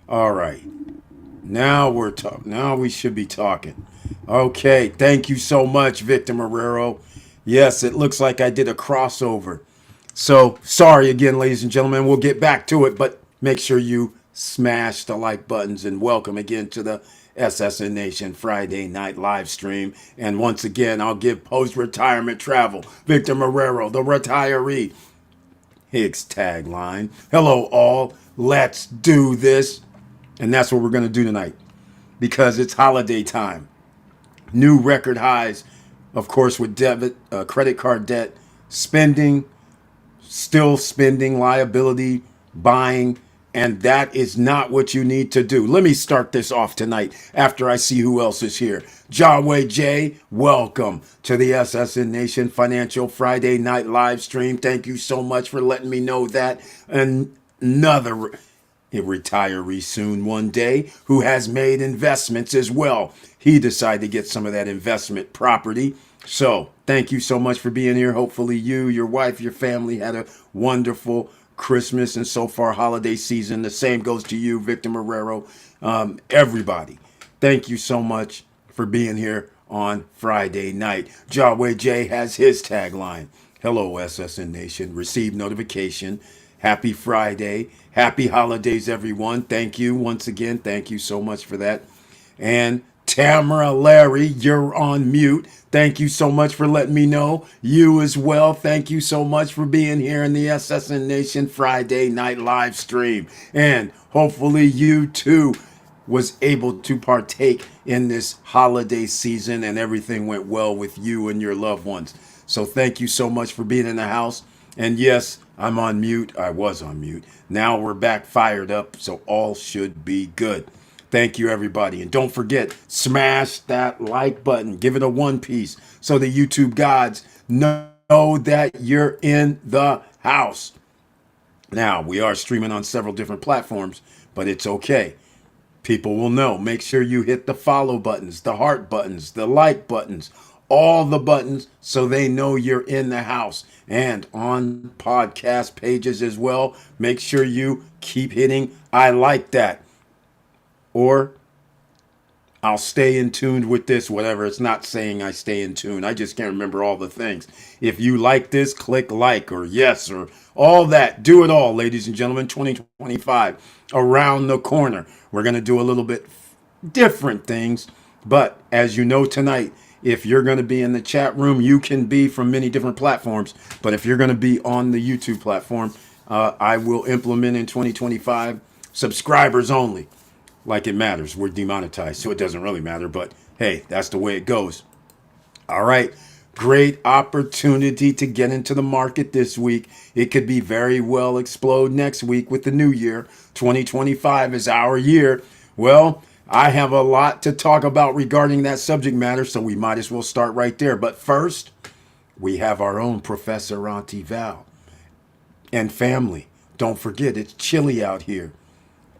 All right. Now we're talking. Now we should be talking. Okay. Thank you so much, Victor Marrero. Yes, it looks like I did a crossover. So sorry again, ladies and gentlemen. We'll get back to it, but make sure you smash the like buttons and welcome again to the SSN Nation Friday night live stream. And once again, I'll give post retirement travel Victor Marrero, the retiree, Hicks tagline. Hello, all. Let's do this. And that's what we're going to do tonight because it's holiday time. New record highs, of course, with debit, credit card debt, spending, still spending, liability, buying, and that is not what you need to do. Let me start this off tonight after I see who else is here. Jawway J, welcome to the SSN Nation Financial Friday Night Live Stream. Thank you so much for letting me know that. And another a retiree soon one day who has made investments as well. He decided to get some of that investment property. So thank you so much for being here. Hopefully you, your wife, your family had a wonderful Christmas and so far holiday season. The same goes to you, Victor Marrero. Everybody, thank you so much for being here on Friday night. Jawway J has his tagline. Hello, SSN Nation. Receive notification. Happy Friday. Happy holidays, everyone. Thank you once again. Thank you so much for that. And Tamara Larry, you're on mute. Thank you so much for letting me know. You as well. Thank you so much for being here in the SSN Nation Friday night live stream. And hopefully you too was able to partake in this holiday season and everything went well with you and your loved ones. So thank you so much for being in the house. And yes, I'm on mute. I was on mute. Now we're back fired up, so all should be good. Thank you, everybody. And don't forget, smash that like button. Give it a one piece so the YouTube gods know that you're in the house. Now, we are streaming on several different platforms, but it's okay. People will know. Make sure you hit the follow buttons, the heart buttons, the like buttons, all the buttons so they know you're in the house. And on podcast pages as well, make sure you keep hitting I like that. Or I'll stay in tune with this, whatever. It's not saying I stay in tune. I just can't remember all the things. If you like this, click like or yes or all that. Do it all, ladies and gentlemen. 2025 around the corner. We're going to do a little bit different things. But as you know tonight, if you're going to be in the chat room, you can be from many different platforms. But if you're going to be on the YouTube platform, I will implement in 2025 subscribers only. Like it matters. We're demonetized, so it doesn't really matter. But hey, that's the way it goes. All right. Great opportunity to get into the market this week. It could be very well explode next week with the new year. 2025 is our year. Well, I have a lot to talk about regarding that subject matter, so we might as well start right there. But first, we have our own Professor Auntie Val and family. Don't forget, it's chilly out here.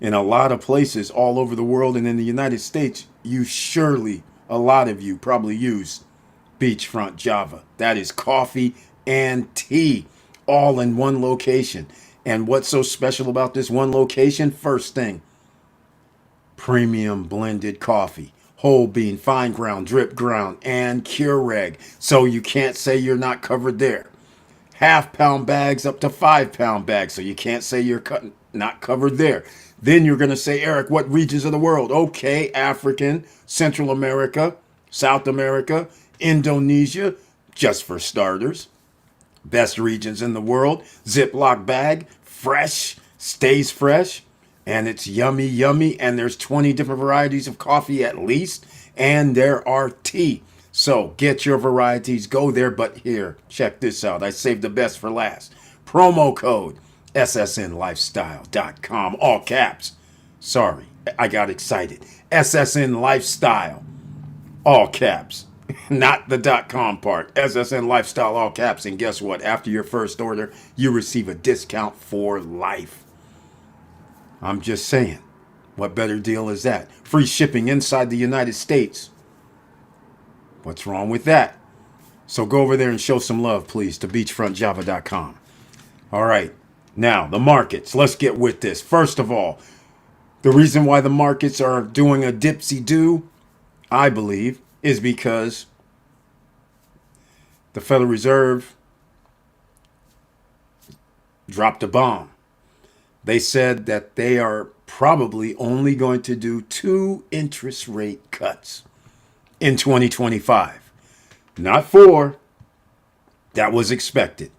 In a lot of places all over the world and in the United States, you surely, a lot of you probably use beachfront Java. That is coffee and tea all in one location. And what's so special about this one location? First thing, premium blended coffee, whole bean, fine ground, drip ground, and Keurig. So you can't say you're not covered there. Half-pound bags up to 5-pound bags. So you can't say you're not covered there. Then you're going to say, Eric, what regions of the world? Okay, African, Central America, South America, Indonesia, just for starters. Best regions in the world. Ziploc bag, fresh, stays fresh, and it's yummy, yummy. And there's 20 different varieties of coffee at least, and there are tea. So get your varieties, go there. But here, check this out. I saved the best for last. Promo code ssnlifestyle.com, all caps. Sorry, I got excited. SSN Lifestyle, all caps. Not the .com part. SSN Lifestyle, all caps. And guess what? After your first order, you receive a discount for life. I'm just saying. What better deal is that? Free shipping inside the United States. What's wrong with that? So go over there and show some love, please, to beachfrontjava.com. All right. Now, the markets. Let's get with this. First of all, The reason why the markets are doing a dipsy do, I believe, is because the Federal Reserve dropped a bomb. They said that they are probably only going to do 2 interest rate cuts in 2025, not 4. That was expected.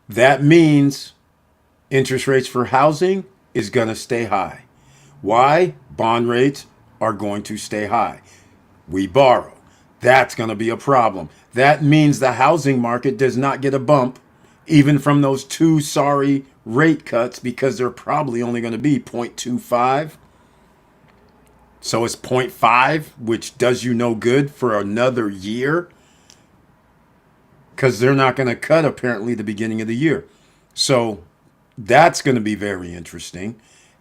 That means interest rates for housing is going to stay high. Why? Bond rates are going to stay high. We borrow. That's going to be a problem. That means the housing market does not get a bump, even from those 2 rate cuts, because they're probably only going to be 0.25. So it's zero point 0.5, which does you no good for another year, because they're not going to cut apparently the beginning of the year. So that's going to be very interesting.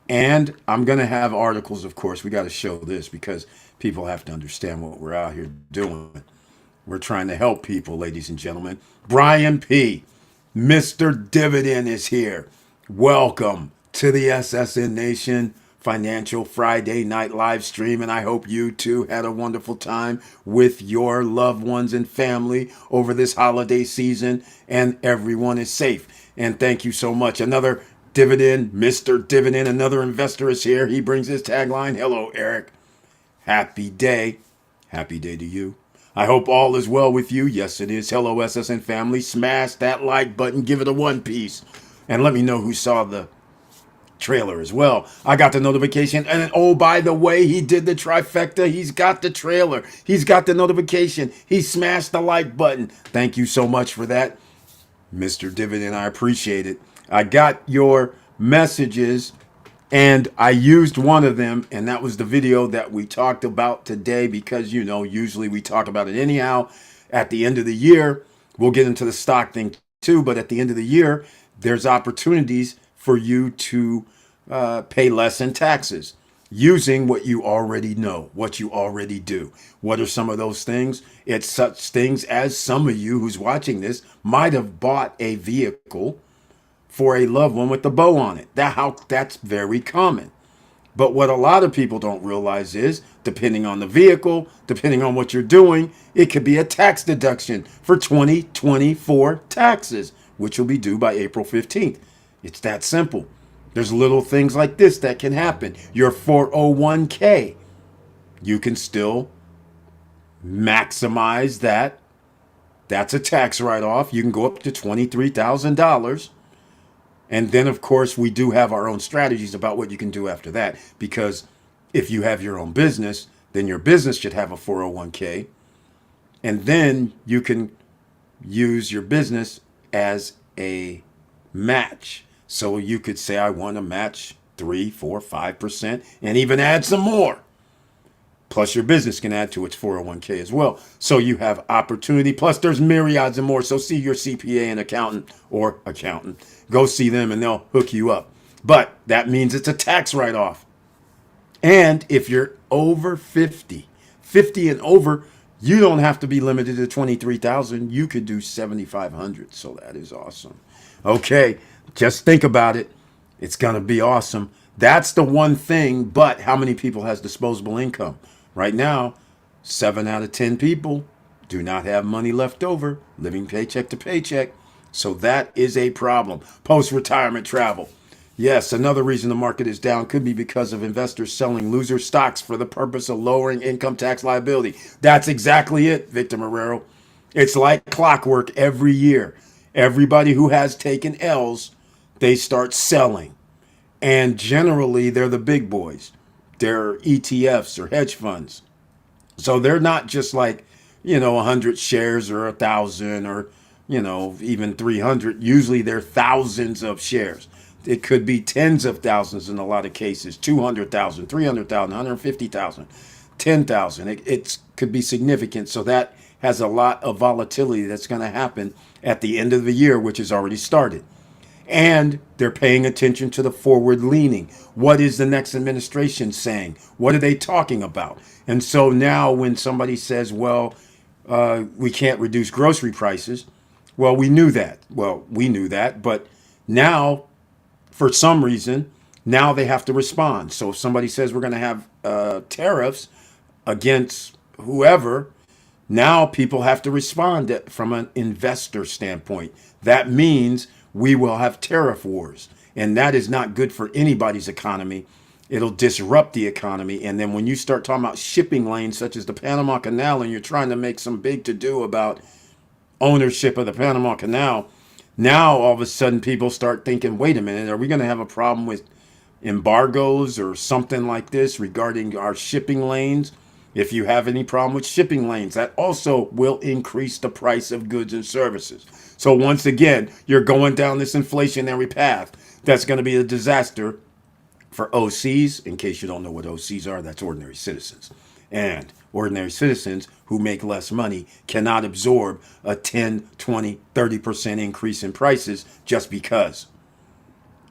And I'm going to have articles, of course. We got to show this because people have to understand what we're out here doing. We're trying to help people, ladies and gentlemen. Brian P., Mr. Dividend is here. Welcome to the SSN Nation Financial Friday Night Live Stream. And I hope you too had a wonderful time with your loved ones and family over this holiday season, and everyone is safe. And thank you so much. Another Dividend, Mr. Dividend, another investor is here. He brings his tagline. Hello, Eric. Happy day. Happy day to you. I hope all is well with you. Yes, it is. Hello, SSN family. Smash that like button. Give it a 1 piece. And let me know who saw the trailer as well. I got the notification. And oh, by the way, he did the trifecta. He's got the trailer. He's got the notification. He smashed the like button. Thank you so much for that, Mr. Dividend. I appreciate it. I got your messages and I used one of them, and that was the video that we talked about today because, usually we talk about it anyhow. At the end of the year, we'll get into the stock thing too, but at the end of the year, there's opportunities for you to pay less in taxes using what you already know, what you already do. What are some of those things? It's such things as some of you who's watching this might have bought a vehicle for a loved one with the bow on it. That's very common. But what a lot of people don't realize is, depending on the vehicle, depending on what you're doing, it could be a tax deduction for 2024 taxes, which will be due by April 15th. It's that simple. There's little things like this that can happen. Your 401k, you can still maximize that. That's a tax write-off. You can go up to $23,000. And then, of course, we do have our own strategies about what you can do after that. Because if you have your own business, then your business should have a 401k. And then you can use your business as a match. So you could say, I want to match 3, 4, 5%, and even add some more. Plus, your business can add to its 401k as well. So you have opportunity. Plus, there's myriads and more. So see your CPA and accountant or accountant. Go see them and they'll hook you up. But that means it's a tax write-off. And if you're over 50 and over, you don't have to be limited to 23,000. You could do 7,500. So that is awesome. Okay, just think about it. It's going to be awesome. That's the one thing. But how many people has disposable income? Right now, 7 out of 10 people do not have money left over, living paycheck to paycheck. So that is a problem. Post-retirement travel. Yes, another reason the market is down could be because of investors selling loser stocks for the purpose of lowering income tax liability. That's exactly it, Victor Marrero. It's like clockwork every year. Everybody who has taken L's, they start selling. And generally, they're the big boys. They're ETFs or hedge funds. So they're not just like, 100 shares or 1,000 or, even 300. Usually they're thousands of shares. It could be tens of thousands in a lot of cases, 200,000, 300,000, 150,000, 10,000. It could be significant. So that has a lot of volatility that's going to happen at the end of the year, which has already started. And they're paying attention to the forward leaning. What is the next administration saying? What are they talking about? And so now when somebody says, well, we can't reduce grocery prices. Well, we knew that. But now, for some reason, Now they have to respond. So if somebody says we're going to have tariffs against whoever, now people have to respond from an investor standpoint. That means we will have tariff wars. And that is not good for anybody's economy. It'll disrupt the economy. And then when you start talking about shipping lanes such as the Panama Canal and you're trying to make some big to do about ownership of the Panama Canal, now all of a sudden people start thinking, wait a minute, are we going to have a problem with embargoes or something like this regarding our shipping lanes? If you have any problem with shipping lanes, that also will increase the price of goods and services. So once again, you're going down this inflationary path. That's going to be a disaster for OCs. In case you don't know what OCs are, that's ordinary citizens. And ordinary citizens who make less money cannot absorb a 10, 20, 30% increase in prices just because.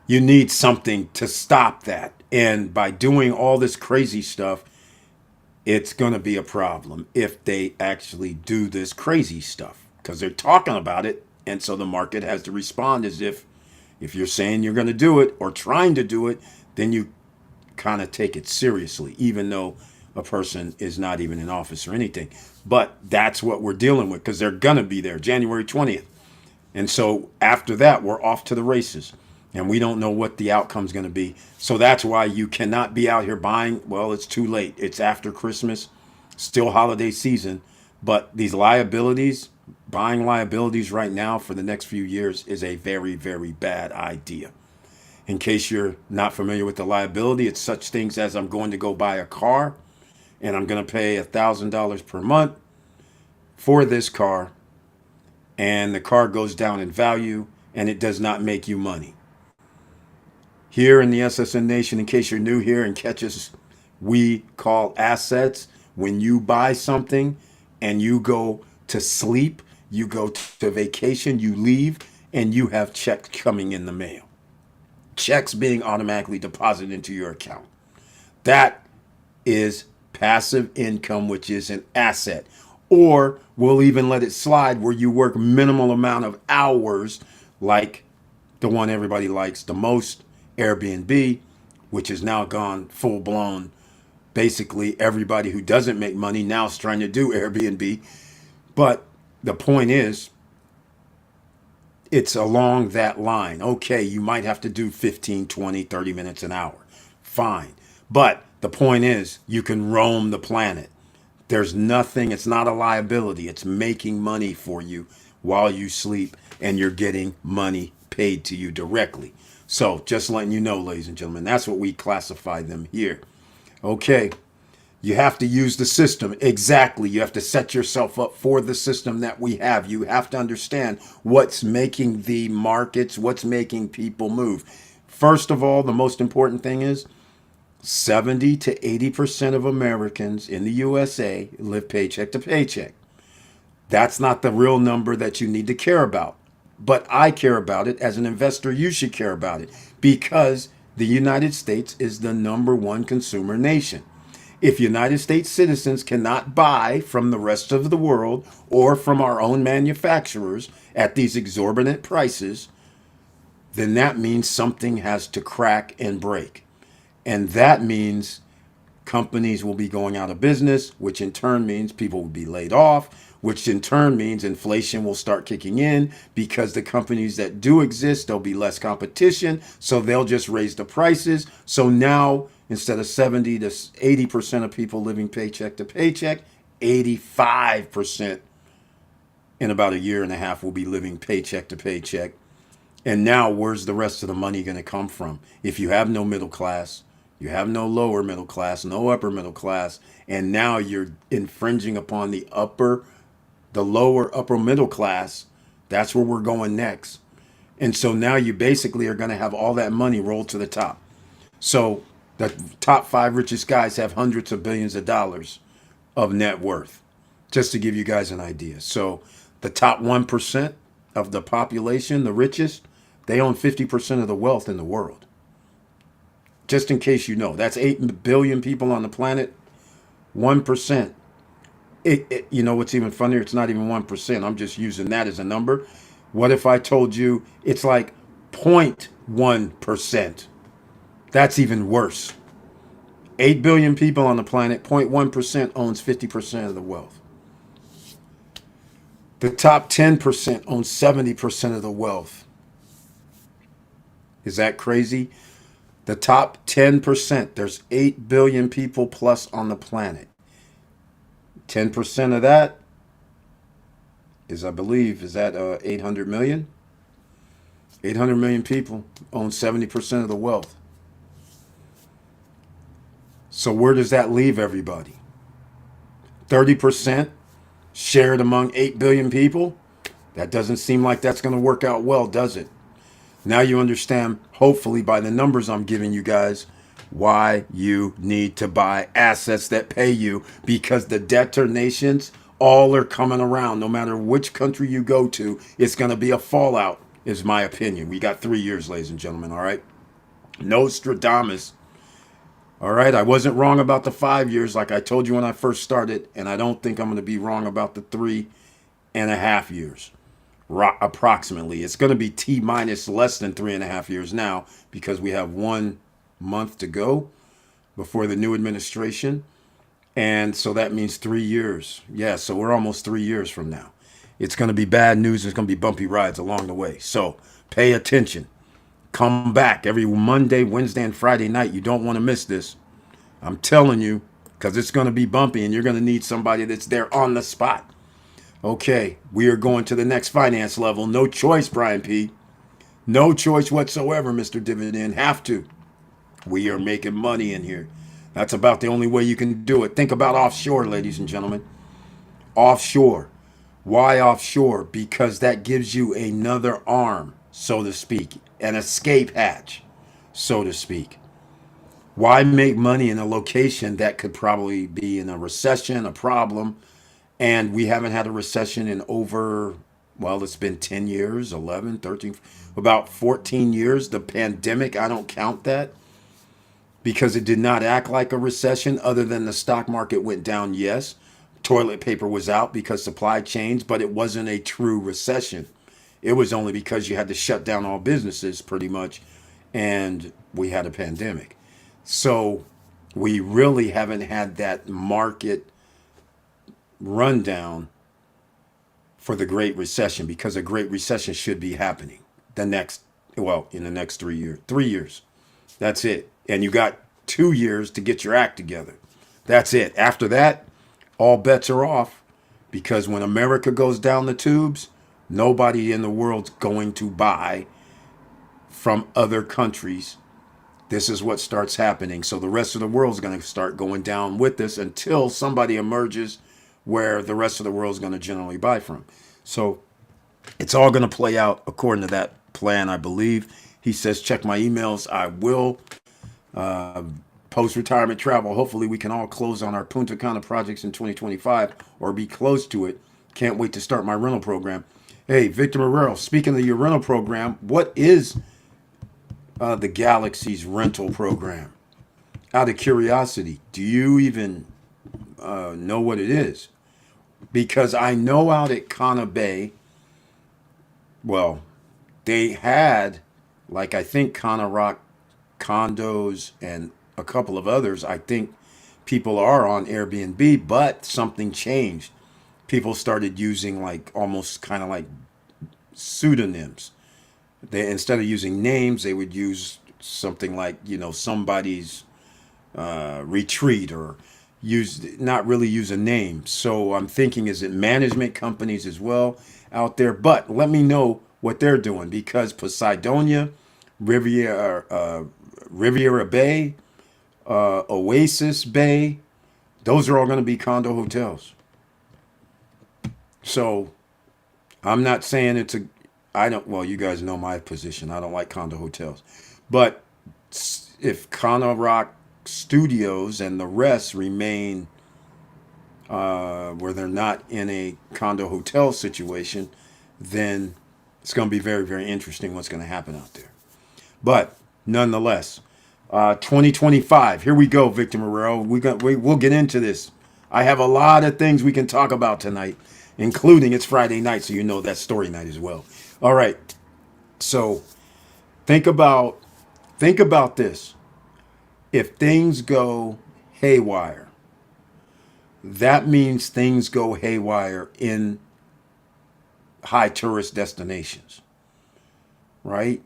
You need something to stop that. And by doing all this crazy stuff, it's going to be a problem if they actually do this crazy stuff because they're talking about it. And so the market has to respond as if you're saying you're going to do it or trying to do it, then you kind of take it seriously, even though a person is not even in office or anything. But that's what we're dealing with because they're going to be there January 20th. And so after that, we're off to the races. And we don't know what the outcome's going to be. So that's why you cannot be out here buying. Well, it's too late. It's after Christmas, still holiday season. But these liabilities, buying liabilities right now for the next few years is a very, very bad idea. In case you're not familiar with the liability, it's such things as I'm going to go buy a car and I'm going to pay $1,000 per month for this car. And the car goes down in value and it does not make you money. Here in the SSN Nation, in case you're new here and catches, we call assets when you buy something and you go to sleep, you go to vacation, you leave, and you have checks coming in the mail. Checks being automatically deposited into your account. That is passive income, which is an asset. Or we'll even let it slide where you work minimal amount of hours, like the one everybody likes the most, Airbnb, which has now gone full blown. Basically, everybody who doesn't make money now is trying to do Airbnb. But the point is, it's along that line. Okay, you might have to do 15, 20, 30 minutes an hour. Fine. But the point is, you can roam the planet. There's nothing, it's not a liability. It's making money for you while you sleep, and you're getting money paid to you directly. So just letting you know, ladies and gentlemen, that's what we classify them here. Okay, you have to use the system. Exactly. You have to set yourself up for the system that we have. You have to understand what's making the markets, what's making people move. First of all, the most important thing is 70 to 80% of Americans in the USA live paycheck to paycheck. That's not the real number that you need to care about. But I care about it. As an investor, you should care about it because the United States is the number one consumer nation. If United States citizens cannot buy from the rest of the world or from our own manufacturers at these exorbitant prices, then that means something has to crack and break. And that means companies will be going out of business, which in turn means people will be laid off, which in turn means inflation will start kicking in because the companies that do exist, there'll be less competition. So they'll just raise the prices. So now instead of 70 to 80% of people living paycheck to paycheck, 85% in about a year and a half will be living paycheck to paycheck. And now where's the rest of the money going to come from? If you have no middle class, you have no lower middle class, no upper middle class, and now you're infringing upon the lower upper middle class. That's where we're going next. And so now you basically are going to have all that money rolled to the top. So the top 5 richest guys have hundreds of billions of dollars of net worth, just to give you guys an idea. So the top 1% of the population, the richest, they own 50% of the wealth in the world. Just in case you know, that's 8 billion people on the planet. 1%. You know what's even funnier? It's not even 1%. I'm just using that as a number. What if I told you it's like 0.1%? That's even worse. 8 billion people on the planet, 0.1% owns 50% of the wealth. The top 10% owns 70% of the wealth. Is that crazy? The top 10%, there's 8 billion people plus on the planet. 10% of that is, I believe, is that 800 million? 800 million people own 70% of the wealth. So where does that leave everybody? 30% shared among 8 billion people? That doesn't seem like that's going to work out well, does it? Now you understand, hopefully, by the numbers I'm giving you guys, why you need to buy assets that pay you, because the debtor nations all are coming around. No matter which country you go to, it's going to be a fallout, is my opinion. We got 3 years, ladies and gentlemen, all right? Nostradamus. All right, I wasn't wrong about the 5 years like I told you when I first started, and I don't think I'm going to be wrong about the 3.5 years. Approximately. It's going to be T minus less than 3.5 years now, because we have 1 month to go before the new administration. And so that means 3 years. Yeah, so we're almost 3 years from now. It's going to be bad news. There's going to be bumpy rides along the way. So pay attention. Come back every Monday, Wednesday, and Friday night. You don't want to miss this. I'm telling you, because it's going to be bumpy and you're going to need somebody that's there on the spot. Okay, we are going to the next finance level. No choice, Brian P. No choice whatsoever, Mr. Dividend. Have to. We are making money in here. That's about the only way you can do it. Think about offshore, ladies and gentlemen. Offshore. Why offshore? Because that gives you another arm, so to speak, an escape hatch, so to speak. Why make money in a location that could probably be in a recession, a problem, and we haven't had a recession in over, well, it's been 10 years, 11, 13, about 14 years. The pandemic, I don't count that because it did not act like a recession, other than the stock market went down, yes. Toilet paper was out because supply chains, but it wasn't a true recession. It was only because you had to shut down all businesses pretty much, and we had a pandemic. So we really haven't had that market rundown for the Great Recession, because a Great Recession should be happening in the next 3 years. 3 years. That's it. And you got 2 years to get your act together. That's it. After that, all bets are off, because when America goes down the tubes, nobody in the world's going to buy from other countries. This is what starts happening. So the rest of the world's going to start going down with this until somebody emerges where the rest of the world is going to generally buy from. So it's all going to play out according to that plan, I believe. He says, check my emails. I will. Post-retirement travel. Hopefully we can all close on our Punta Cana projects in 2025 or be close to it. Can't wait to start my rental program. Hey, Victor Marrero, speaking of your rental program, what is the Galaxy's rental program? Out of curiosity, do you even know what it is? Because I know out at Cana Bay, well, they had, like, I think Cana Rock condos and a couple of others. I think people are on Airbnb, but something changed. People started using, like, almost kind of like pseudonyms. They, instead of using names, they would use something like, somebody's retreat, or not really use a name. So I'm thinking, is it management companies as well out there? But let me know what they're doing, because Poseidonia, Riviera Bay, Oasis Bay, those are all going to be condo hotels. So I'm not saying well, you guys know my position. I don't like condo hotels. But if Cana Rock Studios and the rest remain where they're not in a condo hotel situation, then it's going to be very, very interesting what's going to happen out there. But nonetheless, 2025, here we go, Victor Marrero. We'll get into this. I have a lot of things we can talk about tonight, including it's Friday night, so you know that's story night as well. All right, so think about this. If things go haywire, that means things go haywire in high tourist destinations, right?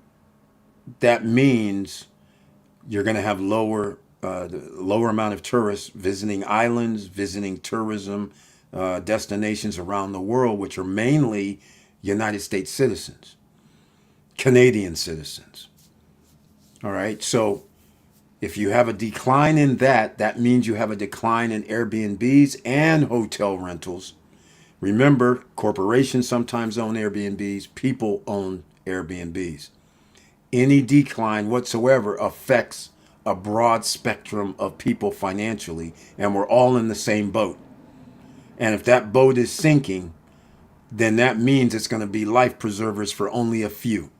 That means you're going to have lower amount of tourists visiting islands, visiting tourism destinations around the world, which are mainly United States citizens, Canadian citizens. All right. So if you have a decline in that, that means you have a decline in Airbnbs and hotel rentals. Remember, corporations sometimes own Airbnbs, people own Airbnbs. Any decline whatsoever affects a broad spectrum of people financially, and we're all in the same boat. And if that boat is sinking, then that means it's going to be life preservers for only a few.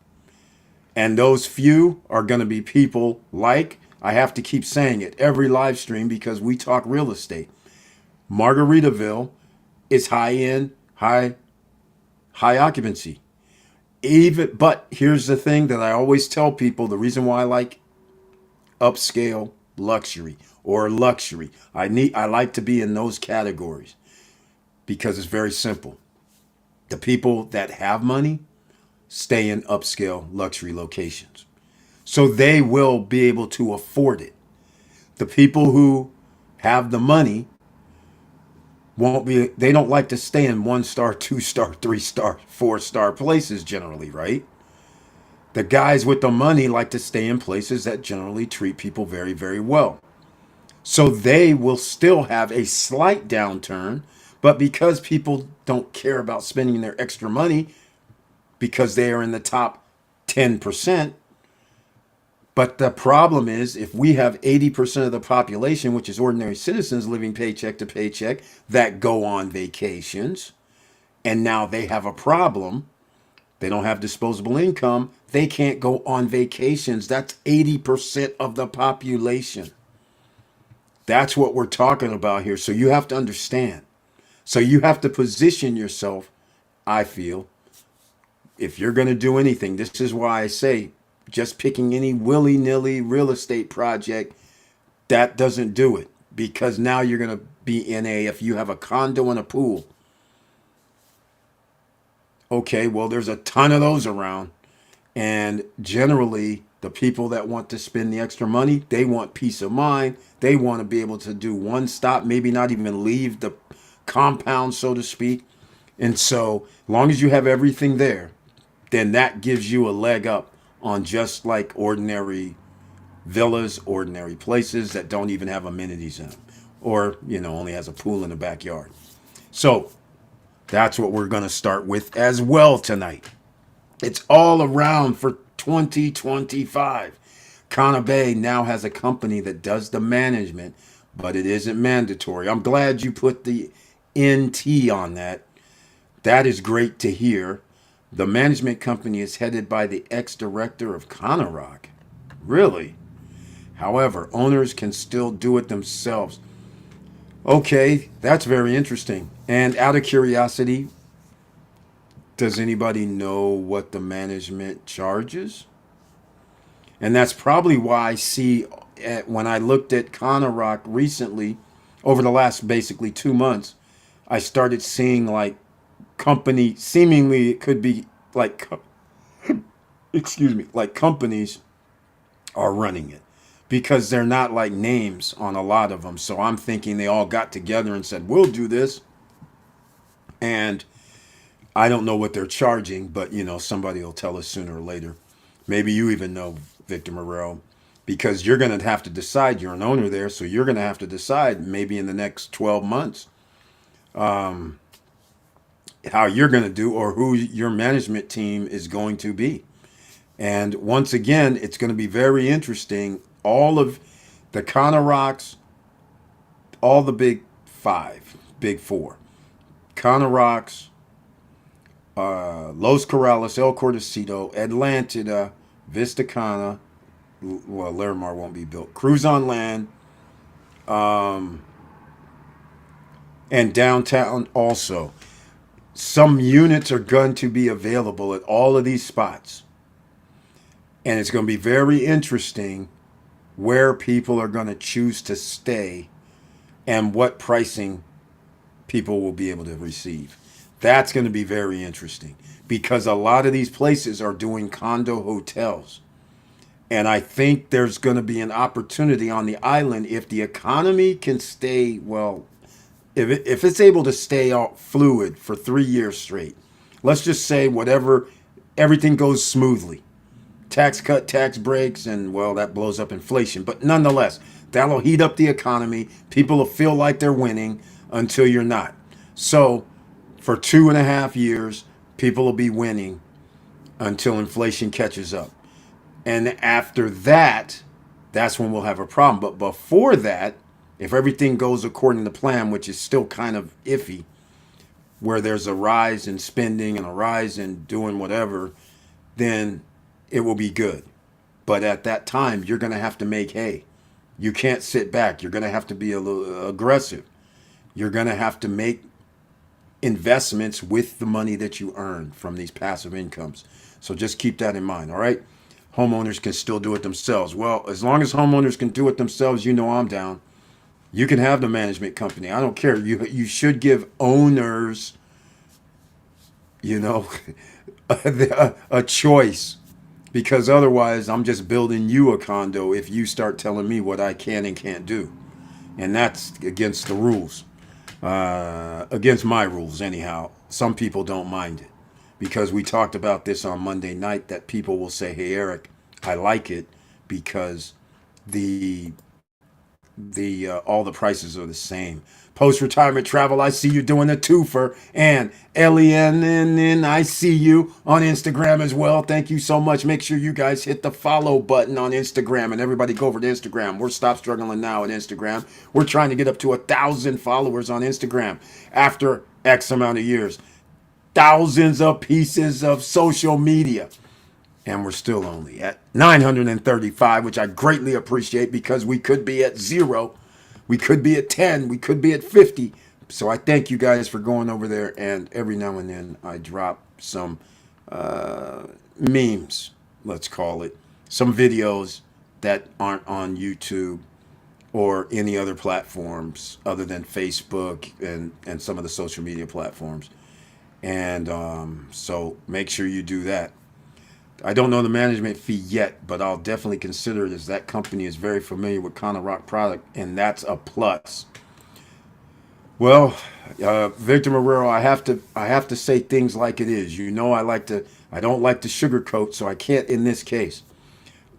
And those few are going to be people like, I have to keep saying it every live stream because we talk real estate. Margaritaville is high end, high occupancy. But here's the thing that I always tell people, the reason why I like upscale luxury or luxury. I like to be in those categories because it's very simple. The people that have money stay in upscale luxury locations. So they will be able to afford it. The people who have the money won't be they don't like to stay in 1 star, 2 star, 3 star, 4 star places generally, right? The guys with the money like to stay in places that generally treat people very, very well. So they will still have a slight downturn, but because people don't care about spending their extra money because they are in the top 10%. But the problem is if we have 80% of the population, which is ordinary citizens living paycheck to paycheck, that go on vacations, and now they have a problem. They don't have disposable income. They can't go on vacations. That's 80% of the population. That's what we're talking about here. So you have to understand. So you have to position yourself, I feel, if you're going to do anything. This is why I say just picking any willy-nilly real estate project, that doesn't do it. Because now you're going to be if you have a condo and a pool. Okay, well, there's a ton of those around. And generally, the people that want to spend the extra money, they want peace of mind. They want to be able to do one stop, maybe not even leave the compound, so to speak. And so, as long as you have everything there, then that gives you a leg up on just like ordinary villas, ordinary places that don't even have amenities in them, or, only has a pool in the backyard. So, that's what we're going to start with as well tonight. It's all around for 2025. Kana Bay now has a company that does the management, but it isn't mandatory. I'm glad you put the NT on that. That is great to hear. The management company is headed by the ex-director of Kana Rock. Really? However, owners can still do it themselves. Okay, that's very interesting. And out of curiosity, does anybody know what the management charges? And that's probably why I see when I looked at Kana Rock recently, over the last basically 2 months, I started seeing like company, seemingly it could be like, excuse me, like companies are running it because they're not like names on a lot of them. So I'm thinking they all got together and said, we'll do this. And I don't know what they're charging, but somebody will tell us sooner or later. Maybe you even know, Victor Morero, because you're going to have to decide. You're an owner there, so you're going to have to decide maybe in the next 12 months how you're going to do or who your management team is going to be. And once again, it's going to be very interesting. All of the Kana Rocks, all the big four, Kana Rocks, Los Corrales, El Cordecito, Atlantida, Vista Cana, well, Larimar won't be built, Cruise on Land, and downtown also. Some units are going to be available at all of these spots. And it's going to be very interesting where people are going to choose to stay and what pricing people will be able to receive. That's going to be very interesting because a lot of these places are doing condo hotels. And I think there's going to be an opportunity on the island if the economy can stay, well, if it's able to stay all fluid for 3 years straight. Let's just say whatever, everything goes smoothly. Tax cut, tax breaks, and well, that blows up inflation. But nonetheless, that'll heat up the economy. People will feel like they're winning until you're not. So for 2.5 years, people will be winning until inflation catches up. And after that, that's when we'll have a problem. But before that, if everything goes according to plan, which is still kind of iffy, where there's a rise in spending and a rise in doing whatever, then it will be good. But at that time, you're going to have to make hay. You can't sit back. You're going to have to be a little aggressive. You're going to have to make investments with the money that you earn from these passive incomes. So just keep that in mind, all right? Homeowners can still do it themselves. Well, as long as homeowners can do it themselves, you know I'm down. You can have the management company. I don't care. You should give owners, you know, a choice, because otherwise I'm just building you a condo if you start telling me what I can and can't do. And that's against the rules, against my rules anyhow. Some people don't mind it because we talked about this on Monday night, that people will say, hey, Eric, I like it because the all the prices are the same. Post retirement travel, I see you doing a twofer. And Elian, I see you on Instagram as well. Thank you so much. Make sure you guys hit the follow button on Instagram, and everybody go over to Instagram. We're Stop Struggling Now on Instagram. We're trying to get up to 1,000 followers on Instagram after X amount of years. Thousands of pieces of social media. And we're still only at 935, which I greatly appreciate because we could be at 0. We could be at 10. We could be at 50. So I thank you guys for going over there. And every now and then I drop some memes, let's call it. Some videos that aren't on YouTube or any other platforms other than Facebook and some of the social media platforms. And so make sure you do that. I don't know the management fee yet, but I'll definitely consider it as that company is very familiar with Counter Rock product, and that's a plus. Well, Victor Marrero, I have to say things like it is. You know, I don't like to sugarcoat, so I can't in this case.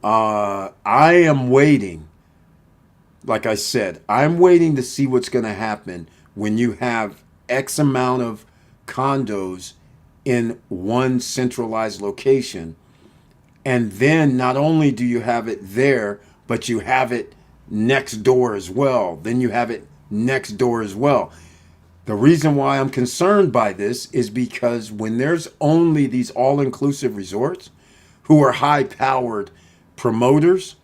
I am waiting. Like I said, I'm waiting to see what's going to happen when you have X amount of condos in one centralized location. And then not only do you have it there, but you have it next door as well. Then you have it next door as well. The reason why I'm concerned by this is because when there's only these all-inclusive resorts who are high-powered promoters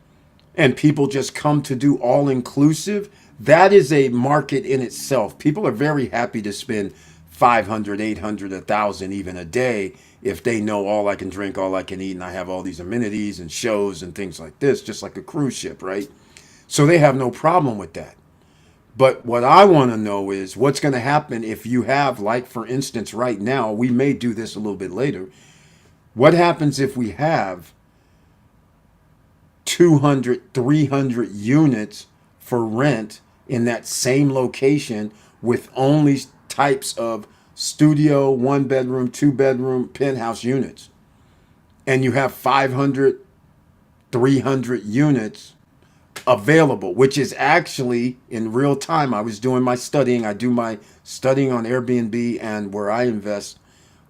and people just come to do all-inclusive, that is a market in itself. People are very happy to spend 500, 800, 1,000 even a day if they know all I can drink, all I can eat, and I have all these amenities and shows and things like this, just like a cruise ship, right? So they have no problem with that. But what I want to know is what's going to happen if you have, like, for instance, right now, we may do this a little bit later. What happens if we have 200, 300 units for rent in that same location with only types of studio, 1 bedroom, 2 bedroom, penthouse units? And you have 500, 300 units available, which is actually in real time. I was doing my studying. I do my studying on Airbnb, and where I invest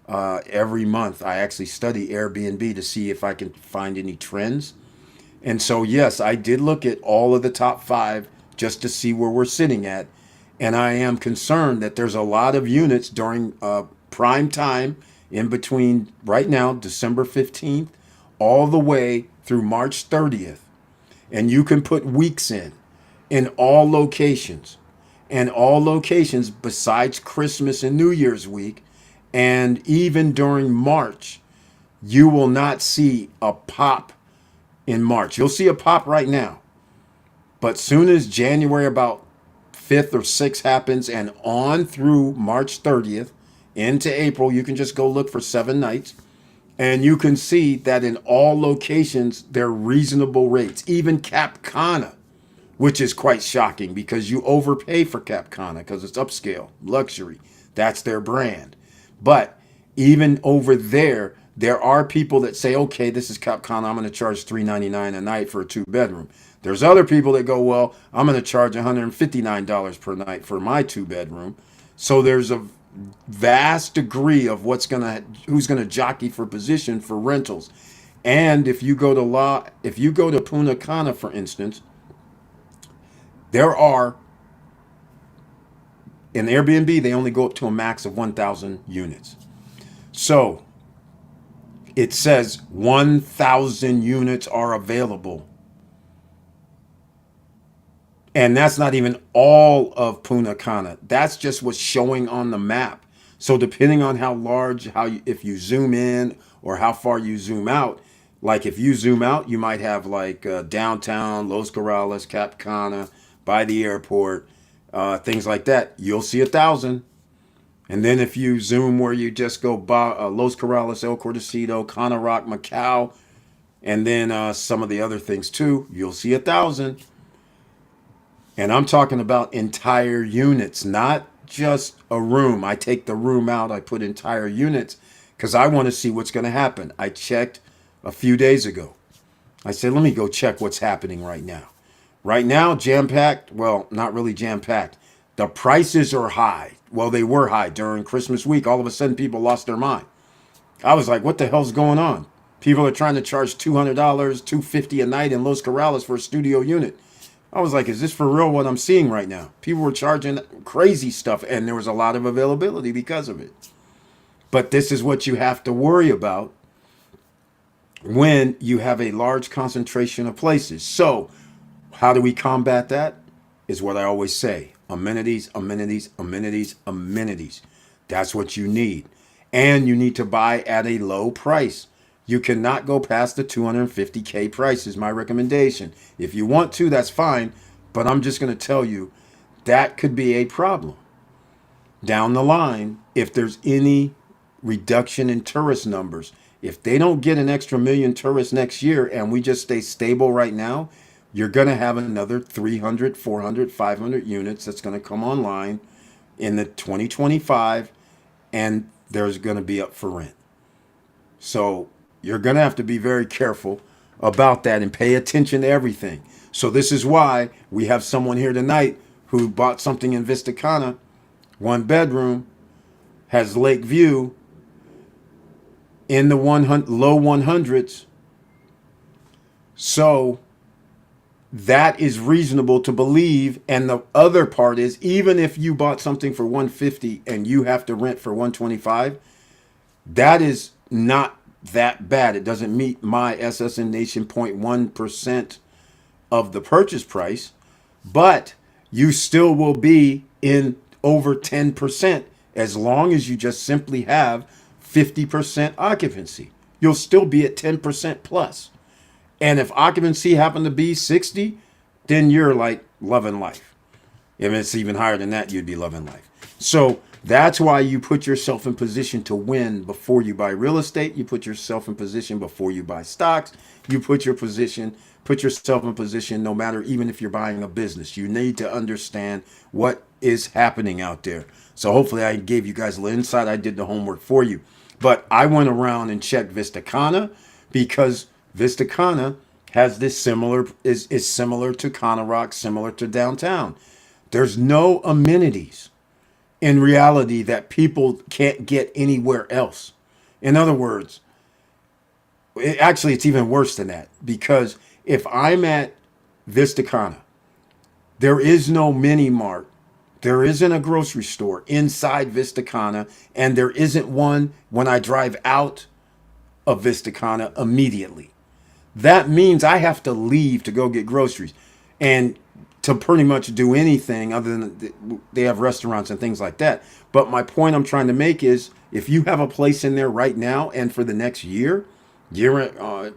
every month, I actually study Airbnb to see if I can find any trends. And so, yes, I did look at all of the top 5 just to see where we're sitting at. And I am concerned that there's a lot of units during prime time in between right now, December 15th, all the way through March 30th. And you can put weeks in all locations. And all locations besides Christmas and New Year's week. And even during March, you will not see a pop in March. You'll see a pop right now. But soon as January about 5th or 6th happens and on through March 30th into April, you can just go look for 7 nights. And you can see that in all locations, they're reasonable rates. Even Cap Cana, which is quite shocking because you overpay for Cap Cana because it's upscale, luxury. That's their brand. But even over there, there are people that say, okay, this is Cap Cana. I'm going to charge $399 a night for a 2 bedroom. There's other people that go, well, I'm going to charge $159 per night for my 2 bedroom. So there's a vast degree of who's gonna jockey for position for rentals. And if you go to Punta Cana, for instance, there are in Airbnb they only go up to a max of 1,000 units. So it says 1,000 units are available. And that's not even all of Punta Cana. That's just what's showing on the map. So depending on how large, if you zoom in or how far you zoom out, like if you zoom out, you might have like downtown, Los Corrales, Cap Cana, by the airport, things like that. You'll see 1,000. And then if you zoom where you just go by Los Corrales, El Cordecito, Cana Rock, Macau, and then some of the other things too, you'll see 1,000. And I'm talking about entire units, not just a room. I take the room out, I put entire units because I want to see what's going to happen. I checked a few days ago. I said, let me go check what's happening right now. Right now, jam packed. Well, not really jam packed. The prices are high. Well, they were high during Christmas week. All of a sudden, people lost their mind. I was like, what the hell's going on? People are trying to charge $200, $250 a night in Los Corrales for a studio unit. I was like, is this for real what I'm seeing right now? People were charging crazy stuff, and there was a lot of availability because of it. But this is what you have to worry about when you have a large concentration of places. So, how do we combat that? Is what I always say. Amenities, amenities, amenities, amenities. That's what you need. And you need to buy at a low price. You cannot go past the 250K price is my recommendation. If you want to, that's fine. But I'm just going to tell you that could be a problem down the line if there's any reduction in tourist numbers. If they don't get an extra million tourists next year and we just stay stable right now, you're going to have another 300, 400, 500 units that's going to come online in the 2025, and there's going to be up for rent. So you're going to have to be very careful about that and pay attention to everything. So this is why we have someone here tonight who bought something in Vista Cana, 1 bedroom, has lake view in the low 100s. So that is reasonable to believe. And the other part is, even if you bought something for 150 and you have to rent for 125, that is not that bad. It doesn't meet my SSN Nation 0.1% of the purchase price, but you still will be in over 10% as long as you just simply have 50% occupancy. You'll still be at 10% plus. And if occupancy happened to be 60, then you're like loving life. If it's even higher than that, you'd be loving life. So that's why you put yourself in position to win before you buy real estate. You put yourself in position before you buy stocks. You put yourself in position no matter, even if you're buying a business. You need to understand what is happening out there. So hopefully I gave you guys a little insight. I did the homework for you. But I went around and checked Vista Cana because Vista Cana has this is similar to Cana Rock, similar to downtown. There's no amenities in reality that people can't get anywhere else. In other words, it's even worse than that, because if I'm at Vista Cana, there is no mini mart, there isn't a grocery store inside Vista Cana, and there isn't one when I drive out of Vista Cana immediately. That means I have to leave to go get groceries and to pretty much do anything other than they have restaurants and things like that. But my point I'm trying to make is, if you have a place in there right now and for the next year,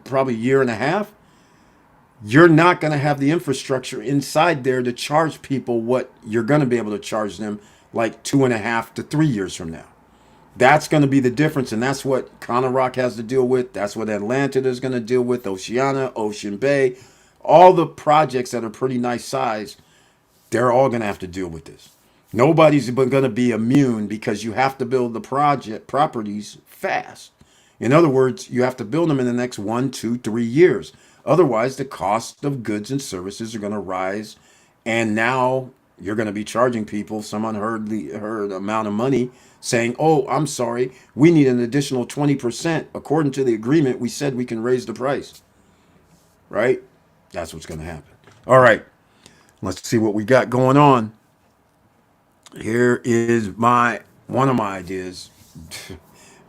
probably year and a half, you're not going to have the infrastructure inside there to charge people what you're going to be able to charge them like 2.5 to 3 years from now. That's going to be the difference, and that's what Connor Rock has to deal with. That's what Atlanta is going to deal with. Oceana, Ocean Bay, all the projects that are pretty nice size, they're all going to have to deal with this. Nobody's going to be immune because you have to build the project properties fast. In other words, you have to build them in the next 1, 2, 3 years. Otherwise, the cost of goods and services are going to rise, and now you're going to be charging people some unheard amount of money, saying, "Oh, I'm sorry, we need an additional 20%. According to the agreement, we said we can raise the price." Right? That's what's going to happen. All right, let's see what we got going on. Here is my one of my ideas.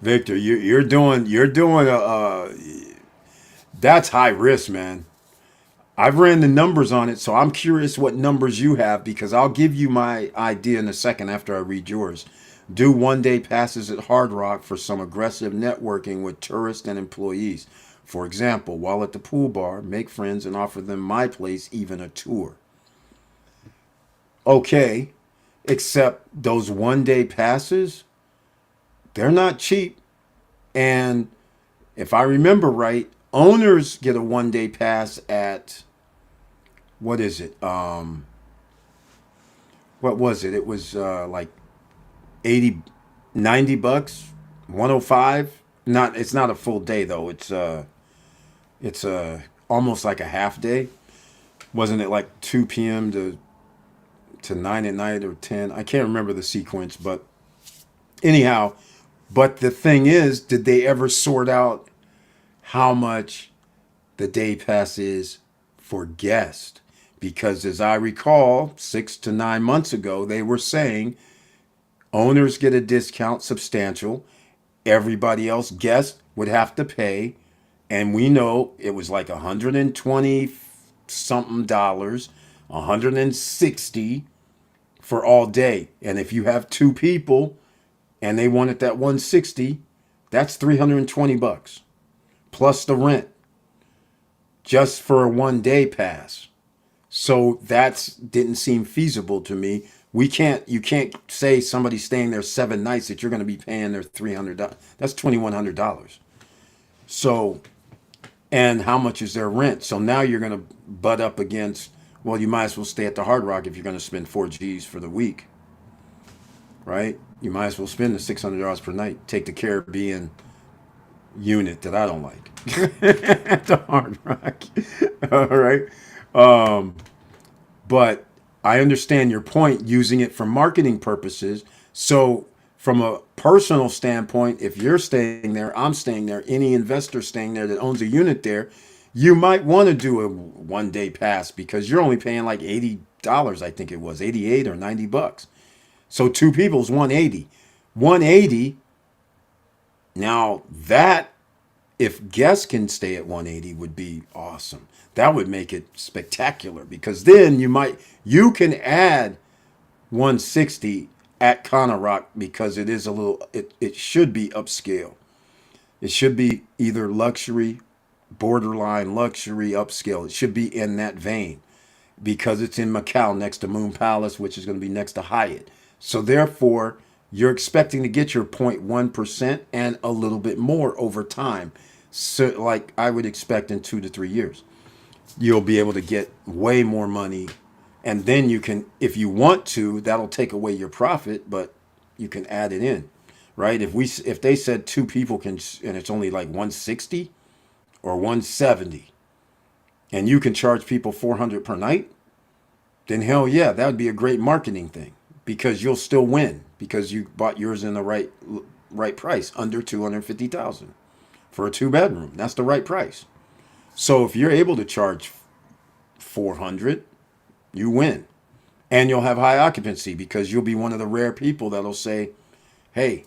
Victor, you're doing that's high risk, man. I've ran the numbers on it, so I'm curious what numbers you have because I'll give you my idea in a second after I read yours. Do 1 day passes at Hard Rock for some aggressive networking with tourists and employees. For example, while at the pool bar, make friends and offer them my place, even a tour. Okay, except those 1 day passes, they're not cheap. And if I remember right, owners get a 1 day pass at what is it? What was it? It was like 80, $90, 105. Not it's not a full day though. It's almost like a half day. Wasn't it like 2 p.m. to 9 at night or 10? I can't remember the sequence, but anyhow, but the thing is, did they ever sort out how much the day pass is for guests? Because as I recall, 6 to 9 months ago, they were saying owners get a discount substantial. Everybody else, guests, would have to pay. And we know it was like 120 something dollars, 160 for all day. And if you have two people and they wanted that 160, that's $320 plus the rent just for a 1 day pass. So that's didn't seem feasible to me. You can't say somebody staying there 7 nights that you're going to be paying their $300. That's $2,100. So, and how much is their rent? So now you're going to butt up against, well, you might as well stay at the Hard Rock if you're going to spend 4 G's for the week, right? You might as well spend the $600 per night. Take the Caribbean unit that I don't like at the Hard Rock. All right. Um, but I understand your point using it for marketing purposes. So, from a personal standpoint, if you're staying there, I'm staying there, any investor staying there that owns a unit there, you might want to do a 1 day pass because you're only paying like $80, I think it was 88 or $90. So two people's 180. 180. Now that if guests can stay at 180 would be awesome. That would make it spectacular because then you can add 160 at Connor Rock because it is it should be upscale. It should be either luxury, borderline luxury, upscale. It should be in that vein because it's in Macau next to Moon Palace, which is going to be next to Hyatt. So therefore, you're expecting to get your 0.1% and a little bit more over time. So like I would expect in 2 to 3 years, you'll be able to get way more money. And then you can, if you want to, that'll take away your profit, but you can add it in, right? If they said two people can, and it's only like 160 or 170, and you can charge people 400 per night, then hell yeah, that would be a great marketing thing because you'll still win because you bought yours in the right price under 250,000 for a 2 bedroom. That's the right price. So if you're able to charge 400, you win. And you'll have high occupancy because you'll be one of the rare people that'll say, hey,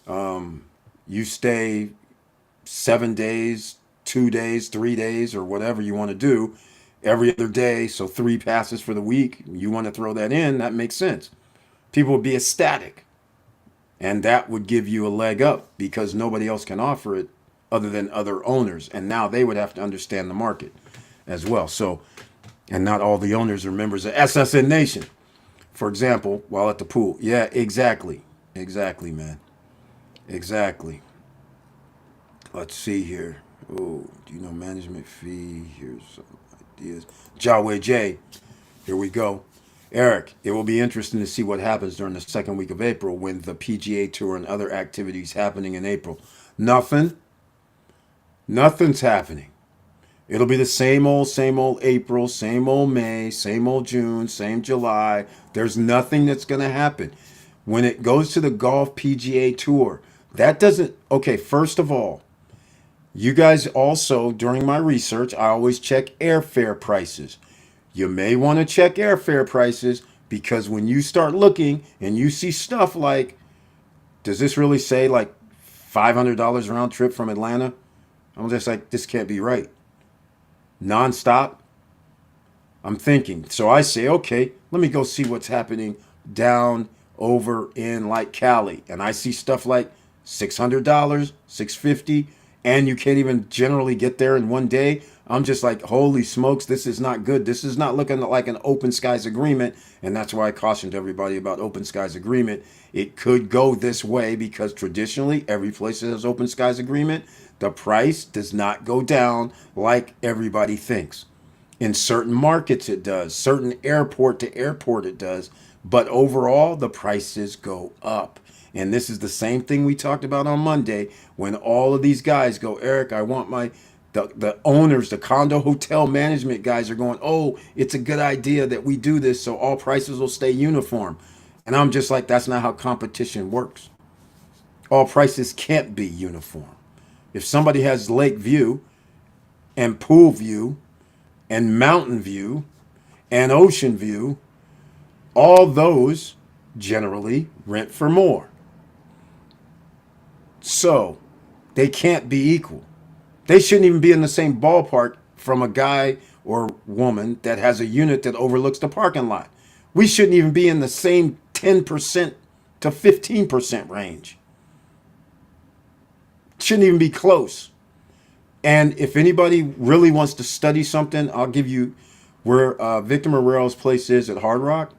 you stay 7 days, 2 days, 3 days, or whatever you want to do every other day. So 3 passes for the week. You want to throw that in, that makes sense. People would be ecstatic. And that would give you a leg up because nobody else can offer it other than other owners. And now they would have to understand the market as well. So, and not all the owners are members of SSN Nation. For example, while at the pool. Yeah, exactly. Exactly, man. Exactly. Let's see here. Oh, do you know management fee? Here's some ideas. Jaway J. Here we go. Eric, it will be interesting to see what happens during the second week of April when the PGA Tour and other activities happening in April. Nothing. Nothing's happening. It'll be the same old April, same old May, same old June, same July. There's nothing that's going to happen. When it goes to the Golf PGA Tour, that doesn't, okay, first of all, you guys also, during my research, I always check airfare prices. You may want to check airfare prices because when you start looking and you see stuff like, does this really say like $500 round trip from Atlanta? I'm just like, this can't be right. Nonstop. I'm thinking. So I say, okay, let me go see what's happening down over in like Cali. And I see stuff like $600, $650, and you can't even generally get there in one day. I'm just like, holy smokes, this is not good. This is not looking like an open skies agreement. And that's why I cautioned everybody about open skies agreement. It could go this way because traditionally every place that has open skies agreement, the price does not go down like everybody thinks. In certain markets, it does. Certain airport to airport, it does. But overall, the prices go up. And this is the same thing we talked about on Monday when all of these guys go, Eric, I want the owners, the condo hotel management guys are going, oh, it's a good idea that we do this so all prices will stay uniform. And I'm just like, that's not how competition works. All prices can't be uniform. If somebody has lake view and pool view and mountain view and ocean view, all those generally rent for more. So they can't be equal. They shouldn't even be in the same ballpark from a guy or woman that has a unit that overlooks the parking lot. We shouldn't even be in the same 10% to 15% range. Shouldn't even be close. And if anybody really wants to study something, I'll give you where Victor Morello's place is at Hard Rock.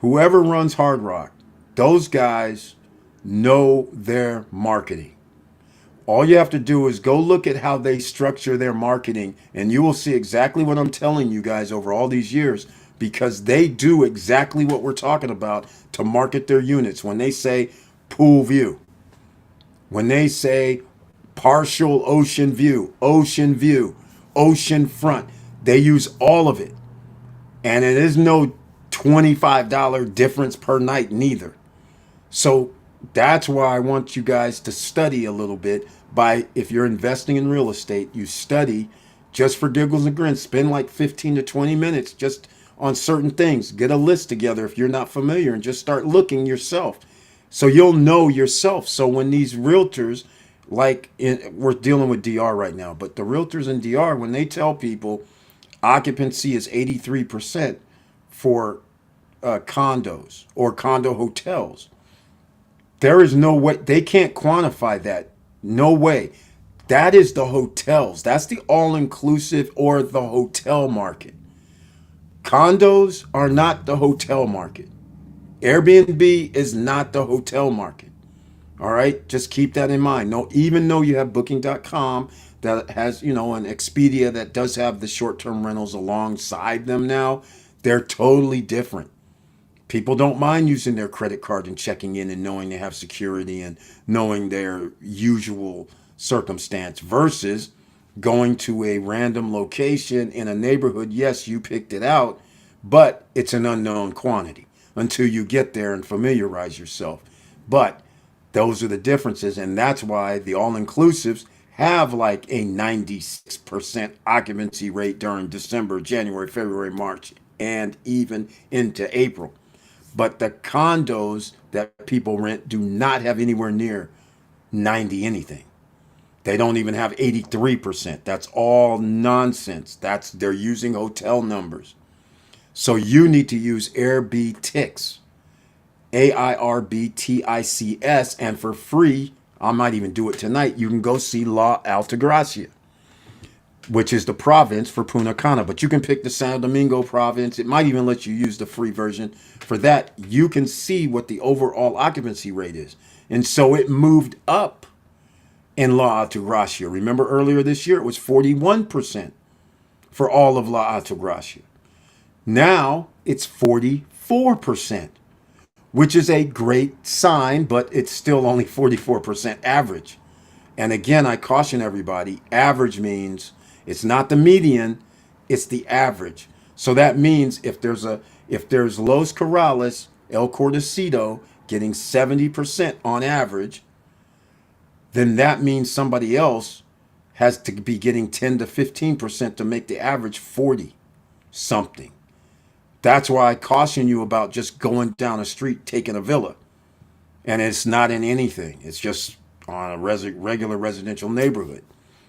Whoever runs Hard Rock, those guys know their marketing. All you have to do is go look at how they structure their marketing, and you will see exactly what I'm telling you guys over all these years because they do exactly what we're talking about to market their units. When they say pool view, when they say partial ocean view, ocean front, they use all of it. And it is no $25 difference per night neither. So that's why I want you guys to study a little bit. By if you're investing in real estate, you study just for giggles and grins. Spend like 15 to 20 minutes just on certain things. Get a list together if you're not familiar and just start looking yourself. So you'll know yourself. So when these realtors, we're dealing with DR right now, but the realtors in DR, when they tell people occupancy is 83% for condos or condo hotels, there is no way they can't quantify that. No way. That is the hotels. That's the all-inclusive or the hotel market. Condos are not the hotel market. Airbnb is not the hotel market. All right, just keep that in mind. No, even though you have booking.com that has, an Expedia that does have the short-term rentals alongside them now, they're totally different. People don't mind using their credit card and checking in and knowing they have security and knowing their usual circumstance versus going to a random location in a neighborhood. Yes, you picked it out, but it's an unknown quantity until you get there and familiarize yourself. But those are the differences, and that's why the all-inclusives have like a 96% occupancy rate during December, January, February, March, and even into April. But the condos that people rent do not have anywhere near 90 anything. They don't even have 83%. That's all nonsense. They're using hotel numbers. So you need to use AirBTICS, AIRBTICS, and for free, I might even do it tonight. You can go see La Altagracia. which is the province for Punta Cana. But you can pick the Santo Domingo province. It might even let you use the free version. For that, you can see what the overall occupancy rate is. And so it moved up in La Altagracia. Remember earlier this year, it was 41% for all of La Altagracia. Now it's 44%, which is a great sign, but it's still only 44% average. And again, I caution everybody, average means it's not the median, it's the average. So that means if there's Los Corrales, El Cordecito getting 70% on average, then that means somebody else has to be getting 10 to 15% to make the average 40 something. That's why I caution you about just going down a street taking a villa. And it's not in anything. It's just on a regular residential neighborhood.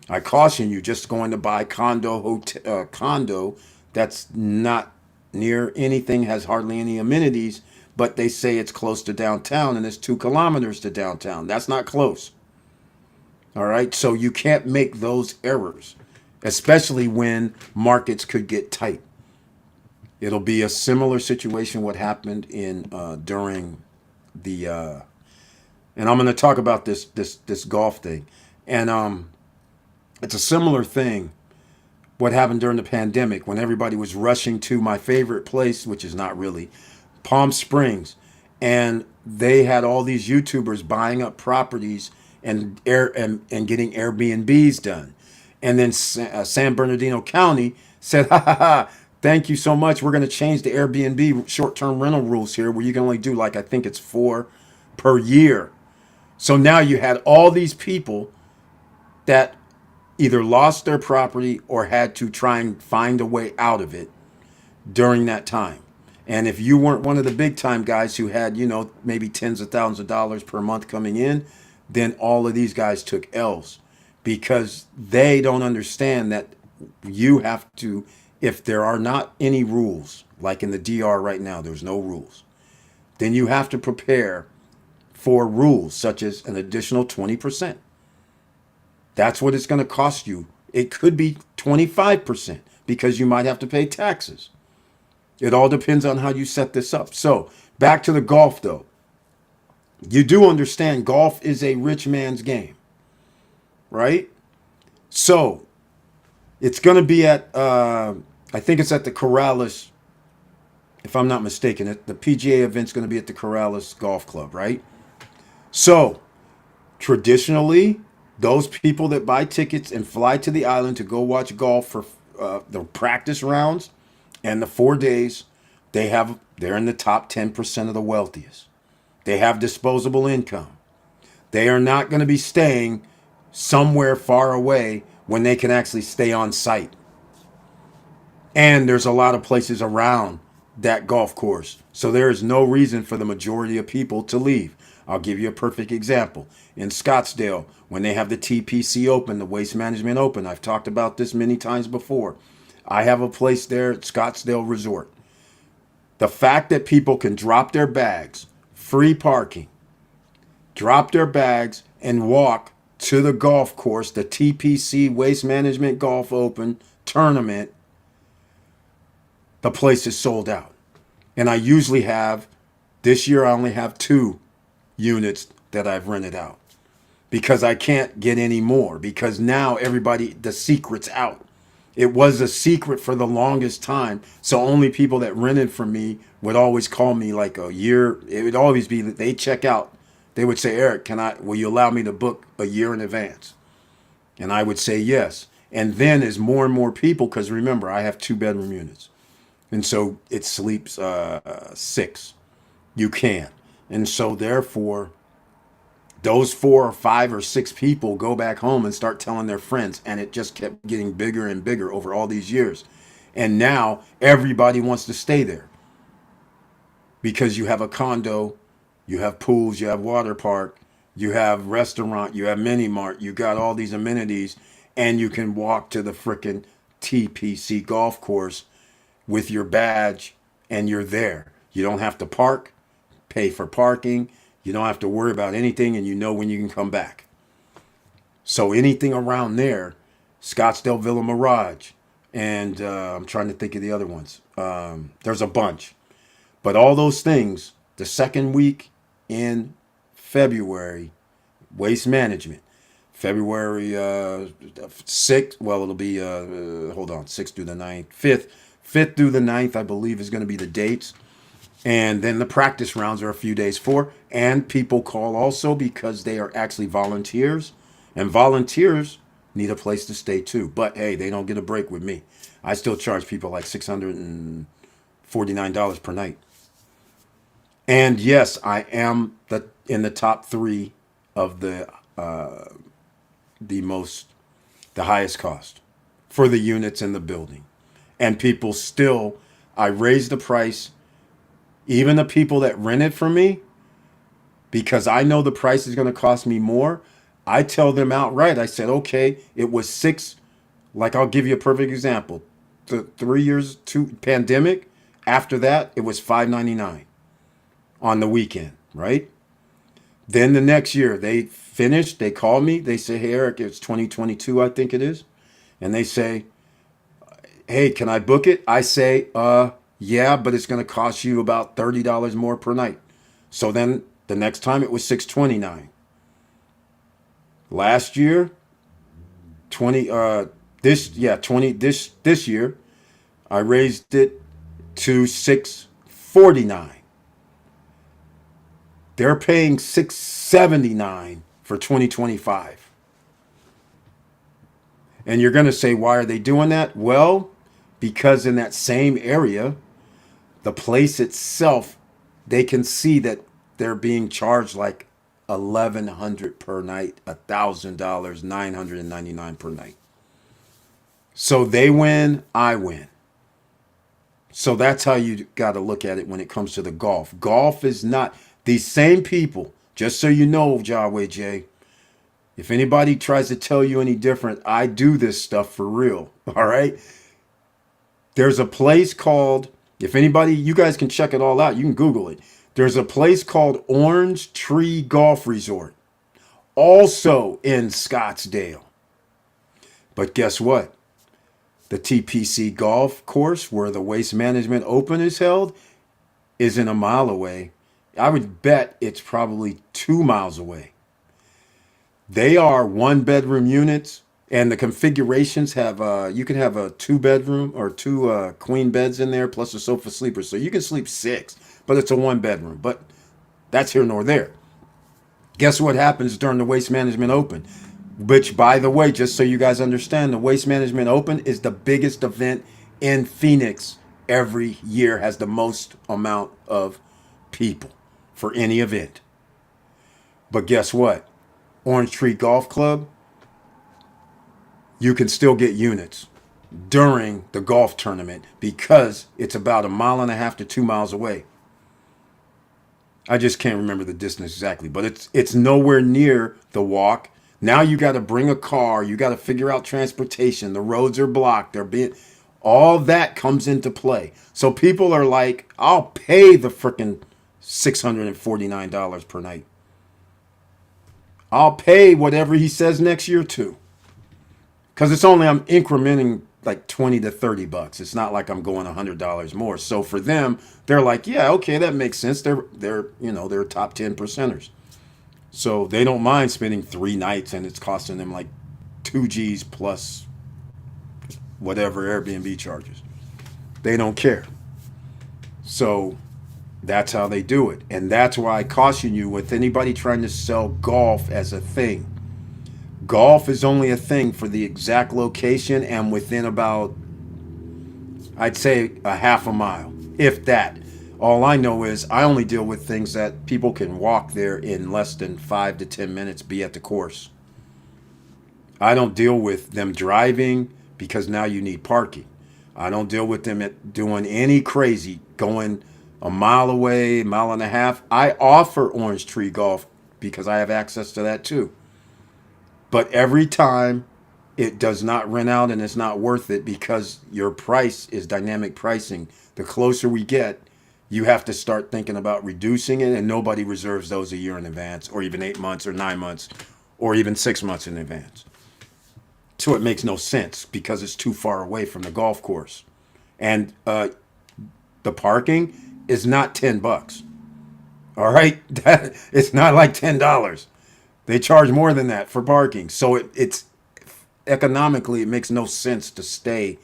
I caution you just going to buy condo that's not near anything, has hardly any amenities, but they say it's close to downtown and it's 2 kilometers to downtown. That's not close. All right. So you can't make those errors, especially when markets could get tight. It'll be a similar situation what happened in during the and I'm going to talk about this golf thing, and it's a similar thing what happened during the pandemic when everybody was rushing to my favorite place, which is not really Palm Springs, and they had all these YouTubers buying up properties and getting Airbnbs done, and then San Bernardino County said, "Ha ha ha! Thank you so much. We're going to change the Airbnb short-term rental rules here, where you can only do like I think it's 4 per year." So now you had all these people that either lost their property or had to try and find a way out of it during that time. And if you weren't one of the big time guys who had, maybe tens of thousands of dollars per month coming in, then all of these guys took L's because they don't understand that you have to, if there are not any rules, like in the DR right now, there's no rules, then you have to prepare for rules such as an additional 20%. That's what it's going to cost you. It could be 25% because you might have to pay taxes. It all depends on how you set this up. So back to the golf though. You do understand golf is a rich man's game, right? So it's going to be at, I think it's at the Corrales, if I'm not mistaken. The PGA event's going to be at the Corrales Golf Club, right? So traditionally, those people that buy tickets and fly to the island to go watch golf for the practice rounds and the 4 days, they're in the top 10% of the wealthiest. They have disposable income. They are not going to be staying somewhere far away when they can actually stay on site. And there's a lot of places around that golf course. So there is no reason for the majority of people to leave. I'll give you a perfect example. In Scottsdale, when they have the TPC Open, the Waste Management Open, I've talked about this many times before. I have a place there at Scottsdale Resort. The fact that people can drop their bags, free parking, drop their bags and walk to the golf course, the TPC Waste Management Golf Open tournament, the place is sold out. And I usually this year I only have 2 units that I've rented out because I can't get any more because now the secret's out. It was a secret for the longest time. So only people that rented from me would always call me like a year. It would always be that they check out. They would say, "Eric, will you allow me to book a year in advance?" And I would say yes. And then as more and more people, because remember, I have 2-bedroom units. And so it sleeps 6. You can. And so therefore, those 4 or 5 or 6 people go back home and start telling their friends. And it just kept getting bigger and bigger over all these years. And now everybody wants to stay there because you have a condo, you have pools, you have water park, you have restaurant, you have mini mart, you got all these amenities, and you can walk to the frickin' TPC golf course with your badge and you're there. You don't have to park, pay for parking. You don't have to worry about anything, and you know when you can come back. So anything around there, Scottsdale Villa Mirage, and I'm trying to think of the other ones. There's a bunch. But all those things, the second week in February, waste management. February 6th, well, it'll be, hold on, 6th through the 9th. 5th through the 9th, I believe, is going to be the dates. And then the practice rounds are a few days for. And people call also because they are actually volunteers. And volunteers need a place to stay too. But hey, they don't get a break with me. I still charge people like $649 per night. And yes, I am in the top 3 of the highest cost for the units in the building. And people still, I raised the price, even the people that rented from me, because I know the price is going to cost me more. I tell them outright, I said, okay, it was like I'll give you a perfect example. The 3 years to pandemic, after that, it was $5.99 on the weekend, right? Then the next year, they finished, they call me, they say, hey, Eric, it's 2022, I think it is. And they say, hey, can I book it? I say, yeah, but it's going to cost you about $30 more per night. So then the next time it was $629. Last year, this year, I raised it to $649. They're paying $679 for 2025. And you're going to say, why are they doing that? Well, because in that same area, the place itself, they can see that they're being charged like $1,100 per night, $1,000, $999 per night. So they win, I win. So that's how you got to look at it when it comes to the golf. Golf is not these same people. Just so you know, Jaway J, if anybody tries to tell you any different, I do this stuff for real. All right. There's a place called, if anybody, you guys can check it all out. You can Google it. There's a place called Orange Tree Golf Resort, also in Scottsdale. But guess what? The TPC golf course where the Waste Management Open is held isn't a mile away. I would bet it's probably 2 miles away. They are 1-bedroom units, and the configurations have, you can have a 2-bedroom or 2 queen beds in there, plus a sofa sleeper. So you can sleep 6, but it's a 1-bedroom. But that's here nor there. Guess what happens during the Waste Management Open? Which, by the way, just so you guys understand, the Waste Management Open is the biggest event in Phoenix every year, has the most amount of people for any event. But guess what? Orange Tree Golf Club, you can still get units during the golf tournament because it's about 1.5 miles to 2 miles away. I just can't remember the distance exactly, but it's nowhere near the walk. Now you got to bring a car. You got to figure out transportation. The roads are blocked. All that comes into play. So people are like, I'll pay the freaking $649 per night. I'll pay whatever he says next year too. Because I'm incrementing like $20 to $30. It's not like I'm going $100 more. So for them, they're like, yeah, okay, that makes sense. They're top 10 percenters. So they don't mind spending 3 nights and it's costing them like 2 G's plus whatever Airbnb charges. They don't care. So that's how they do it. And that's why I caution you with anybody trying to sell golf as a thing. Golf is only a thing for the exact location and within about, I'd say, a half a mile, if that. All I know is I only deal with things that people can walk there in less than 5 to 10 minutes, be at the course. I don't deal with them driving because now you need parking. I don't deal with them doing any crazy, going 1 mile away, 1.5 miles. I offer Orange Tree Golf because I have access to that too. But every time it does not rent out and it's not worth it because your price is dynamic pricing. The closer we get, you have to start thinking about reducing it, and nobody reserves those a year in advance or even 8 months or 9 months or even 6 months in advance. So it makes no sense because it's too far away from the golf course. And the parking is not $10. All right, it's not like $10. They charge more than that for parking. So it's economically it makes no sense to stay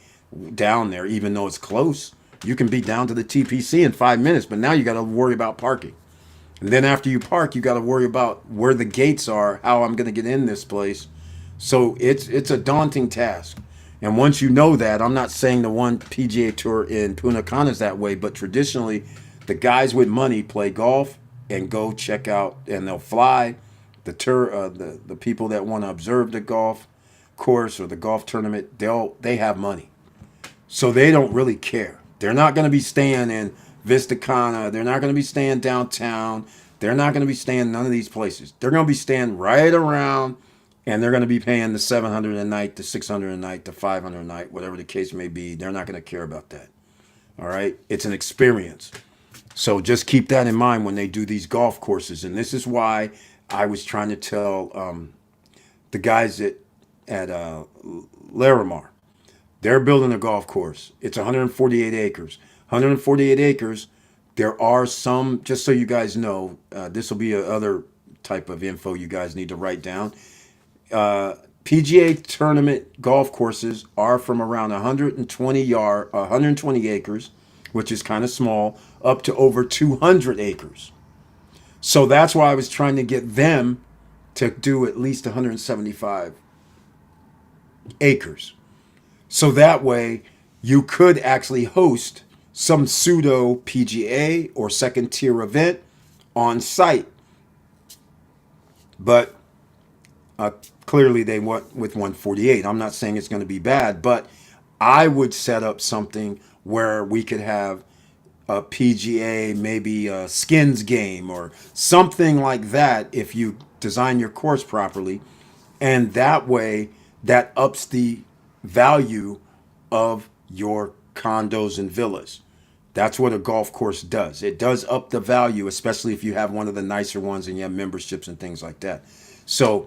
down there, even though it's close. You can be down to the TPC in 5 minutes, but now you got to worry about parking. And then after you park, you got to worry about where the gates are, how I'm going to get in this place. So it's a daunting task. And once you know that, I'm not saying the one PGA Tour in Punta Cana is that way, but traditionally, the guys with money play golf and go check out, and they'll fly. The people that want to observe the golf course or the golf tournament, they have money, so they don't really care. They're not going to be staying in Vista Cana. They're not going to be staying downtown. They're not going to be staying none of these places. They're going to be staying right around, and they're going to be paying the 700 a night, the 600 a night, the 500 a night, whatever the case may be. They're not going to care about that. All right, it's an experience. So just keep that in mind when they do these golf courses. And this is why I was trying to tell the guys at Larimar. They're building a golf course. It's 148 acres. 148 acres. There are some, just so you guys know, this will be a other type of info you guys need to write down. PGA tournament golf courses are from around 120 acres, which is kind of small, up to over 200 acres. So that's why I was trying to get them to do at least 175 acres. So that way you could actually host some pseudo PGA or second tier event on site. But clearly they went with 148. I'm not saying it's going to be bad, but I would set up something where we could have a PGA, maybe a skins game or something like that if you design your course properly. And that way, that ups the value of your condos and villas. That's what a golf course does. It does up the value, especially if you have one of the nicer ones and you have memberships and things like that. So,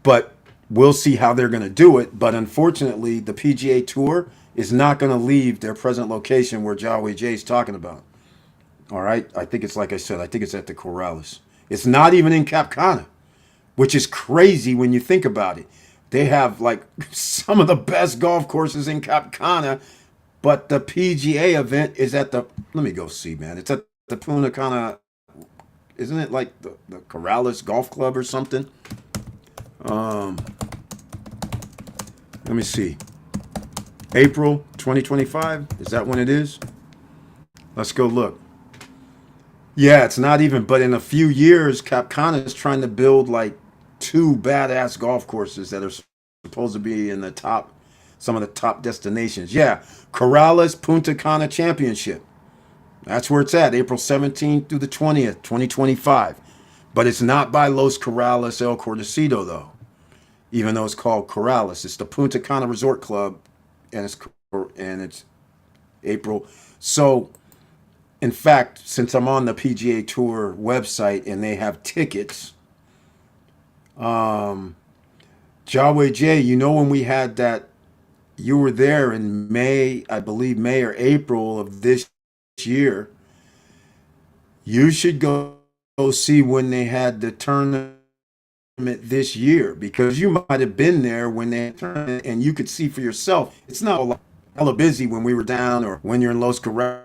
but we'll see how they're going to do it. But unfortunately, the PGA Tour is not going to leave their present location where Jaway J is talking about. All right. I think it's like I said, I think it's at the Corrales. It's not even in Cap Cana, which is crazy when you think about it. They have like some of the best golf courses in Cap Cana, but the PGA event is at the, let me go see, man. It's at the Punta Cana, isn't it like the Corrales Golf Club or something? Let me see. April 2025, is that when it is? Let's go look. Yeah, it's not even, but in a few years, Cap Cana is trying to build like two badass golf courses that are supposed to be in the top, some of the top destinations. Yeah, Corrales Punta Cana Championship. That's where it's at, April 17th through the 20th, 2025. But it's not by Los Corrales El Cordecito, though, even though it's called Corrales. It's the Punta Cana Resort Club, and it's April. So, in fact, since I'm on the PGA Tour website and they have tickets, Jaway J, you know when we had that, you were there in May, I believe May or April of this year. You should go see when they had the tournament this year, because you might have been there when they had tournament and you could see for yourself. It's not a lot hella busy when we were down or when you're in Los Corrales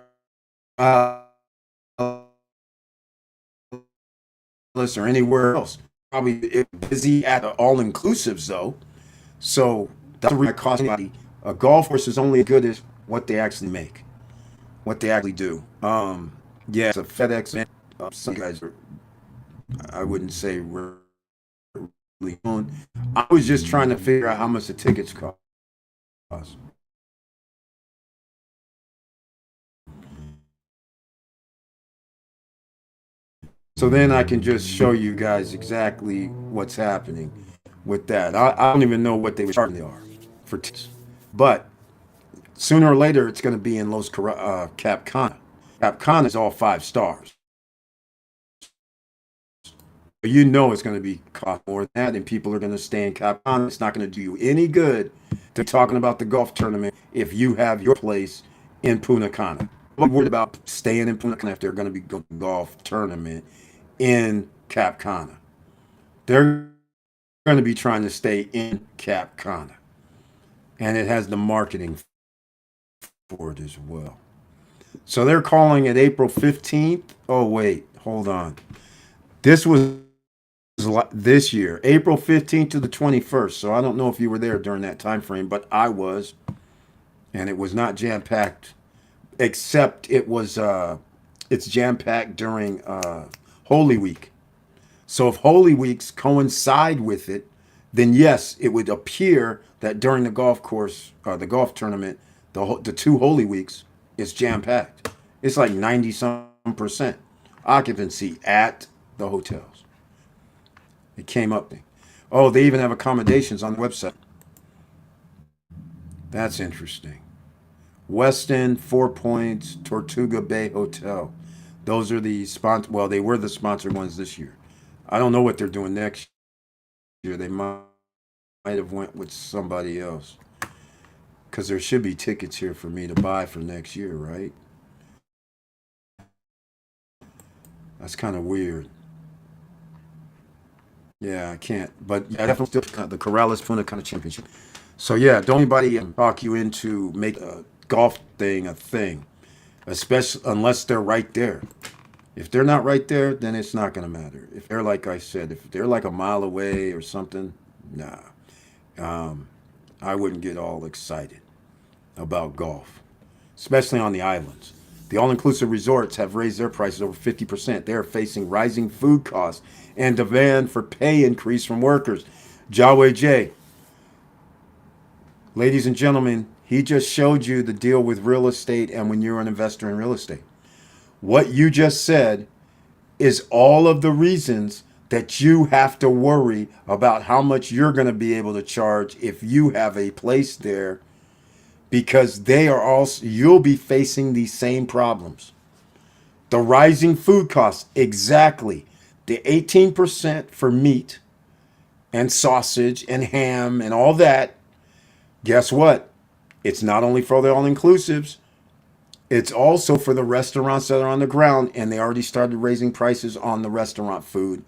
or anywhere else. Probably busy at the all inclusives though. So that's what it costs anybody. A golf course is only as good as what they actually make, what they actually do. Yeah, it's a FedEx. Some guys are, I wouldn't say really on. I was just trying to figure out how much the tickets cost. So then I can just show you guys exactly what's happening with that. I don't even know what they were charging they are for tickets, but sooner or later it's going to be in Cap Cana. Cap Cana is all 5 stars. you know it's going to be cost more than that, and people are going to stay in Cap Cana. It's not going to do you any good to be talking about the golf tournament if you have your place in Punta Cana. I'm worried about staying in Punta Cana if they're going to be going to golf tournament in Cap Cana. They're going to be trying to stay in Cap Cana, and it has the marketing for it as well. So they're calling it April 15th. Oh wait, hold on. This was this year, April 15th to the 21st. So I don't know if you were there during that time frame, but I was, and it was not jam packed, except it's jam packed during Holy Week. So if Holy Weeks coincide with it, then yes, it would appear that during the golf course, the golf tournament, the two Holy Weeks is jam packed. It's like 90 some percent occupancy at the hotels. It came up. Oh, they even have accommodations on the website. That's interesting. Westin, Four Points, Tortuga Bay Hotel. Those are the sponsor. Well, they were the sponsored ones this year. I don't know what they're doing next year. They might have went with somebody else because there should be tickets here for me to buy for next year, right? That's kind of weird. Yeah, I can't. But yeah, definitely still the Corrales Punta Cana Championship. So yeah, don't anybody talk you into make a golf thing a thing, especially unless they're right there. If they're not right there, then it's not going to matter. If they're like I said, if they're like a mile away or something, nah, um, I wouldn't get all excited about golf, especially on the islands. The all-inclusive resorts have raised their prices over 50%. They are facing rising food costs and demand for pay increase from workers. Jaway J, ladies and gentlemen, he just showed you the deal with real estate and when you're an investor in real estate. What you just said is all of the reasons that you have to worry about how much you're going to be able to charge if you have a place there because they are also you'll be facing these same problems. The rising food costs, exactly. The 18% for meat and sausage and ham and all that. Guess what? It's not only for the all inclusives, it's also for the restaurants that are on the ground, and they already started raising prices on the restaurant food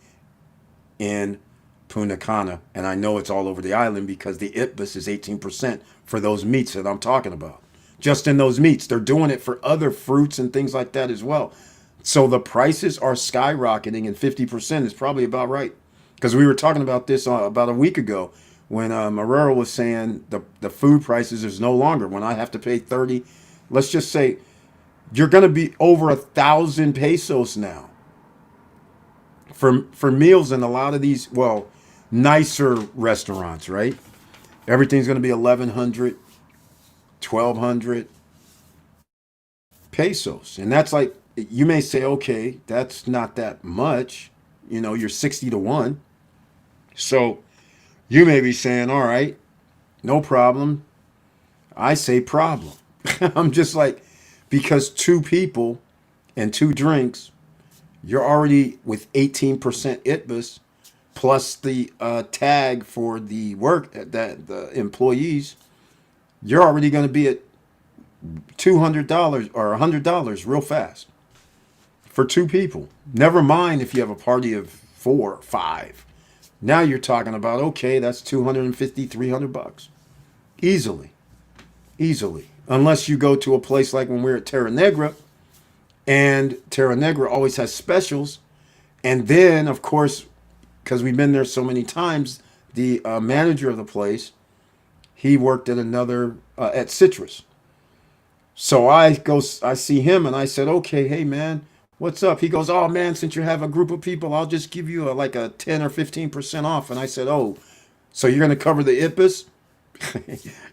in Punta Cana. And I know it's all over the island because the ITBUS is 18% for those meats that I'm talking about. Just in those meats. They're doing it for other fruits and things like that as well. So the prices are skyrocketing, and 50% is probably about right. Because we were talking about this about a week ago when Marrero was saying the food prices is no longer. When I have to pay 30, let's just say you're going to be over 1,000 pesos now for meals in a lot of these nicer restaurants, right? Everything's going to be 1,100, 1,200 pesos, and that's like you may say, okay, that's not that much. You're 60 to 1, so you may be saying, all right, no problem. I say problem. I'm just like, because two people and two drinks, you're already with 18% ITBUS plus the tag for the work that the employees, you're already going to be at $200 or $100 real fast for two people. Never mind if you have a party of 4 or 5. Now you're talking about, okay, that's 250, $300 easily, easily. Unless you go to a place like when we're at Terra Negra, and Terra Negra always has specials. And then, of course, because we've been there so many times, the manager of the place, he worked at another at Citrus. So I see him, and I said, okay, hey man, what's up? He goes, oh man, since you have a group of people, I'll just give you like a 10 or 15% off. And I said, oh, so you're gonna cover the IPAs?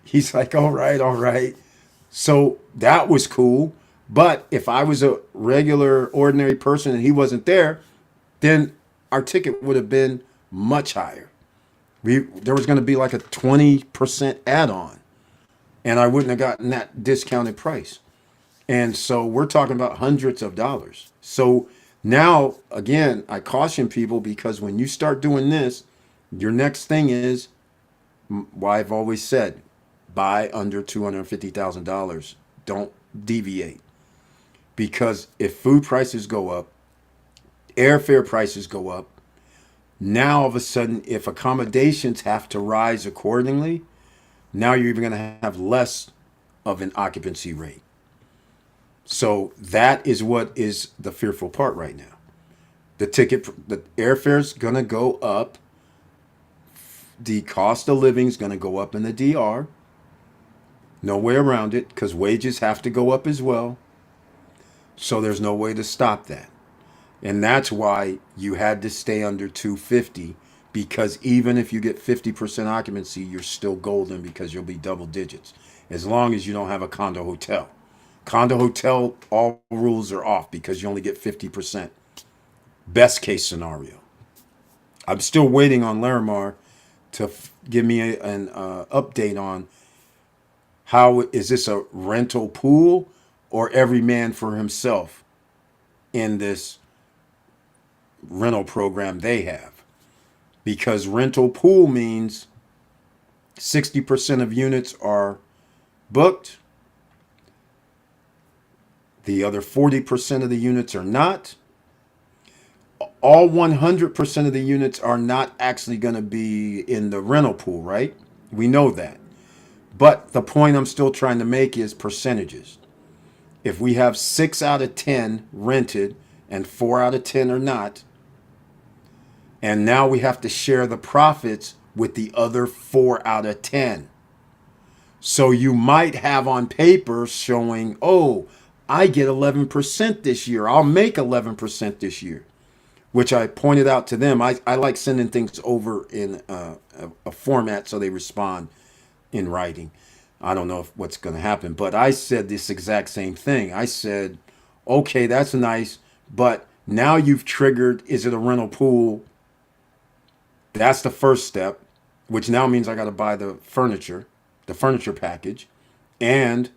He's like, all right, all right. So that was cool. But if I was a regular, ordinary person and he wasn't there, then our ticket would have been much higher. There was going to be like a 20% add-on, and I wouldn't have gotten that discounted price. And so we're talking about hundreds of dollars. So Now, again, I caution people because when you start doing this, your next thing is why I've always said buy under $250,000. Don't deviate. Because if food prices go up, airfare prices go up, now all of a sudden, if accommodations have to rise accordingly, now you're even going to have less of an occupancy rate. So that is what is the fearful part right now. The airfare's going to go up. The cost of living is going to go up in the DR. No way around it because wages have to go up as well. So there's no way to stop that. And that's why you had to stay under 250 because even if you get 50% occupancy, you're still golden because you'll be double digits as long as you don't have a condo hotel. Condo hotel, all rules are off because you only get 50%. Best case scenario. I'm still waiting on Larimar to give me an update on how is this a rental pool or every man for himself in this rental program they have. Because rental pool means 60% of units are booked, the other 40% of the units are not. All 100% of the units are not actually going to be in the rental pool, right? We know that. But the point I'm still trying to make is percentages. If we have 6 out of 10 rented and 4 out of 10 are not, and now we have to share the profits with the other 4 out of 10. So you might have on paper showing, oh, I get 11% this year. I'll make 11% this year, which I pointed out to them. I like sending things over in a format so they respond in writing. I don't know what's going to happen, but I said this exact same thing. I said, okay, that's nice, but now you've triggered, is it a rental pool? That's the first step, which now means I got to buy the furniture package. And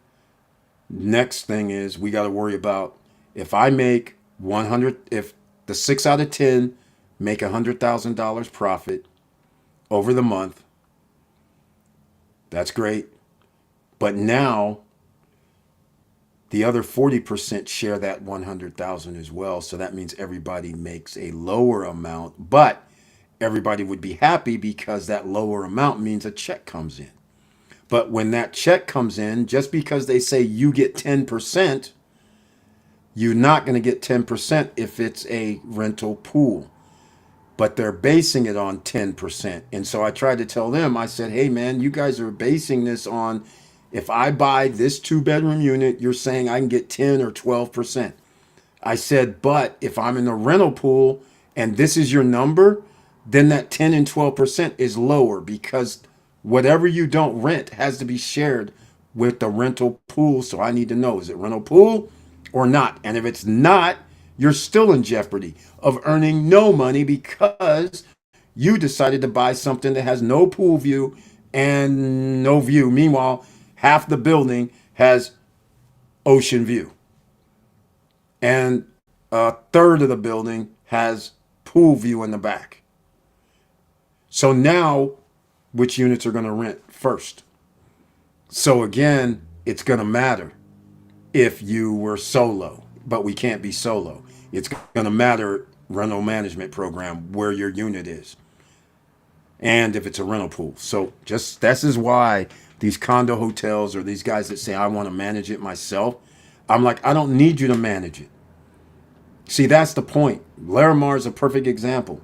next thing is we got to worry about if I make 100, if the 6 out of 10 make $100,000 profit over the month, that's great. But now the other 40% share that 100,000 as well. So that means everybody makes a lower amount, but everybody would be happy because that lower amount means a check comes in. But when that check comes in, just because they say you get 10%, you're not going to get 10% if it's a rental pool. But they're basing it on 10%. And so I tried to tell them, I said, hey, man, you guys are basing this on if I buy this 2-bedroom unit, you're saying I can get 10 or 12%. I said, but if I'm in the rental pool and this is your number, then that 10 and 12% is lower because whatever you don't rent has to be shared with the rental pool. So I need to know, is it rental pool or not? And if it's not, you're still in jeopardy of earning no money because you decided to buy something that has no pool view and no view. Meanwhile, half the building has ocean view. And a third of the building has pool view in the back. So now, which units are going to rent first? So again, it's going to matter if you were solo, but we can't be solo. It's going to matter rental management program where your unit is and if it's a rental pool. So just this is why these condo hotels or these guys that say I want to manage it myself, I'm like, I don't need you to manage it. See, that's the point. Larimar is a perfect example.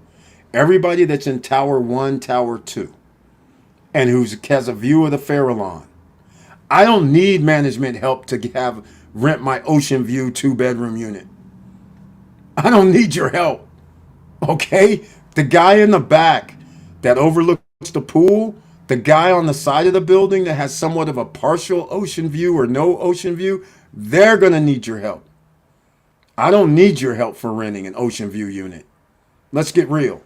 Everybody that's in Tower 1, Tower 2, and who has a view of the Farallon, I don't need management help to have rent my ocean view 2-bedroom unit. I don't need your help. Okay? The guy in the back that overlooks the pool, the guy on the side of the building that has somewhat of a partial ocean view or no ocean view, they're going to need your help. I don't need your help for renting an ocean view unit. Let's get real.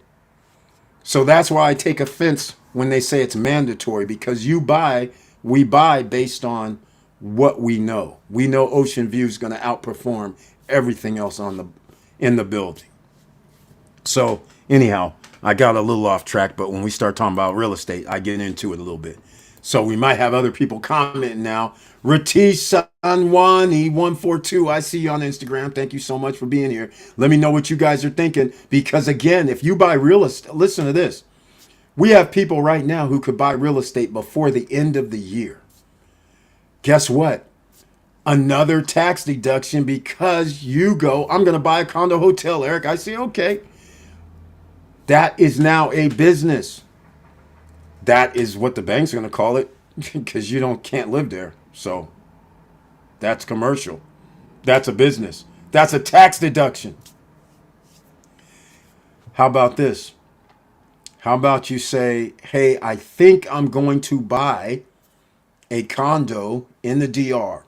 So that's why I take offense when they say it's mandatory because we buy based on what we know. We know ocean view is going to outperform everything else in the building. So anyhow, I got a little off track, but when we start talking about real estate, I get into it a little bit. So we might have other people commenting now. Ratish Sanwani 142. I see you on Instagram. Thank you so much for being here. Let me know what you guys are thinking. Because again, if you buy real estate, listen to this. We have people right now who could buy real estate before the end of the year. Guess what? Another tax deduction because you go, I'm going to buy a condo hotel, Eric. I say, okay. That is now a business. That is what the bank's going to call it because you can't live there. So that's commercial. That's a business. That's a tax deduction. How about this? How about you say, hey, I think I'm going to buy a condo in the DR.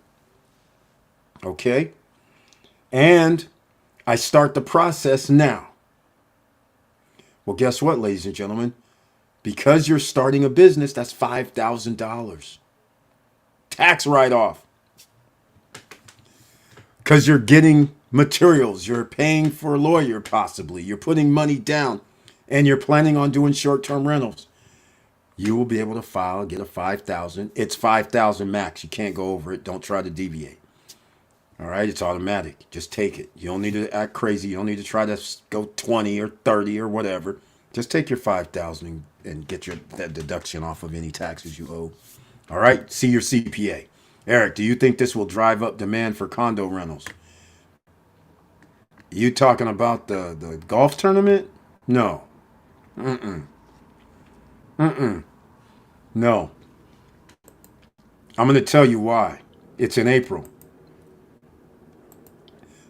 Okay? And I start the process now. Well, guess what, ladies and gentlemen? Because you're starting a business, that's $5,000. Tax write-off. Because you're getting materials. You're paying for a lawyer, possibly. You're putting money down. And you're planning on doing short-term rentals. You will be able to file, get a 5,000. It's 5,000 max. You can't go over it. Don't try to deviate. All right, it's automatic. Just take it. You don't need to act crazy. You don't need to try to go 20 or 30 or whatever. Just take your 5,000 and get that deduction off of any taxes you owe. All right, see your CPA. Eric, do you think this will drive up demand for condo rentals? You talking about the golf tournament? No. No. I'm going to tell you why. It's in April.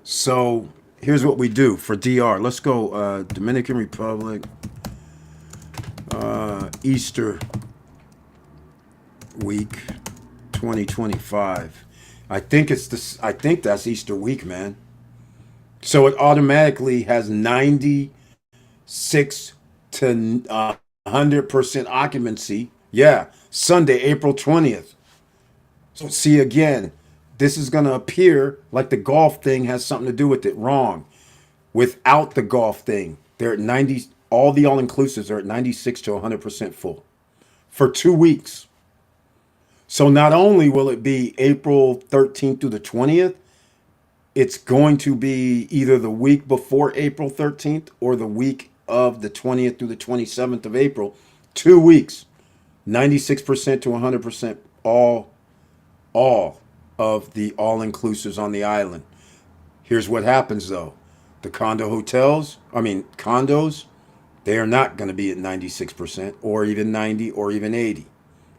So here's what we do for DR. Let's go Dominican Republic, Easter week 2025. I think it's this. I think that's Easter week, man. So it automatically has 96 to 100% occupancy. Yeah, Sunday, April 20th. So see again, this is going to appear like the golf thing has something to do with it. Wrong. Without the golf thing, they're at 90. All the all-inclusives are at 96 to 100% full for 2 weeks. So not only will it be April 13th through the 20th, it's going to be either the week before April 13th or the week of the 20th through the 27th of April. 2 weeks, 96% to 100% all of the all-inclusives on the island. Here's what happens though. The condos, they are not going to be at 96% or even 90 or even 80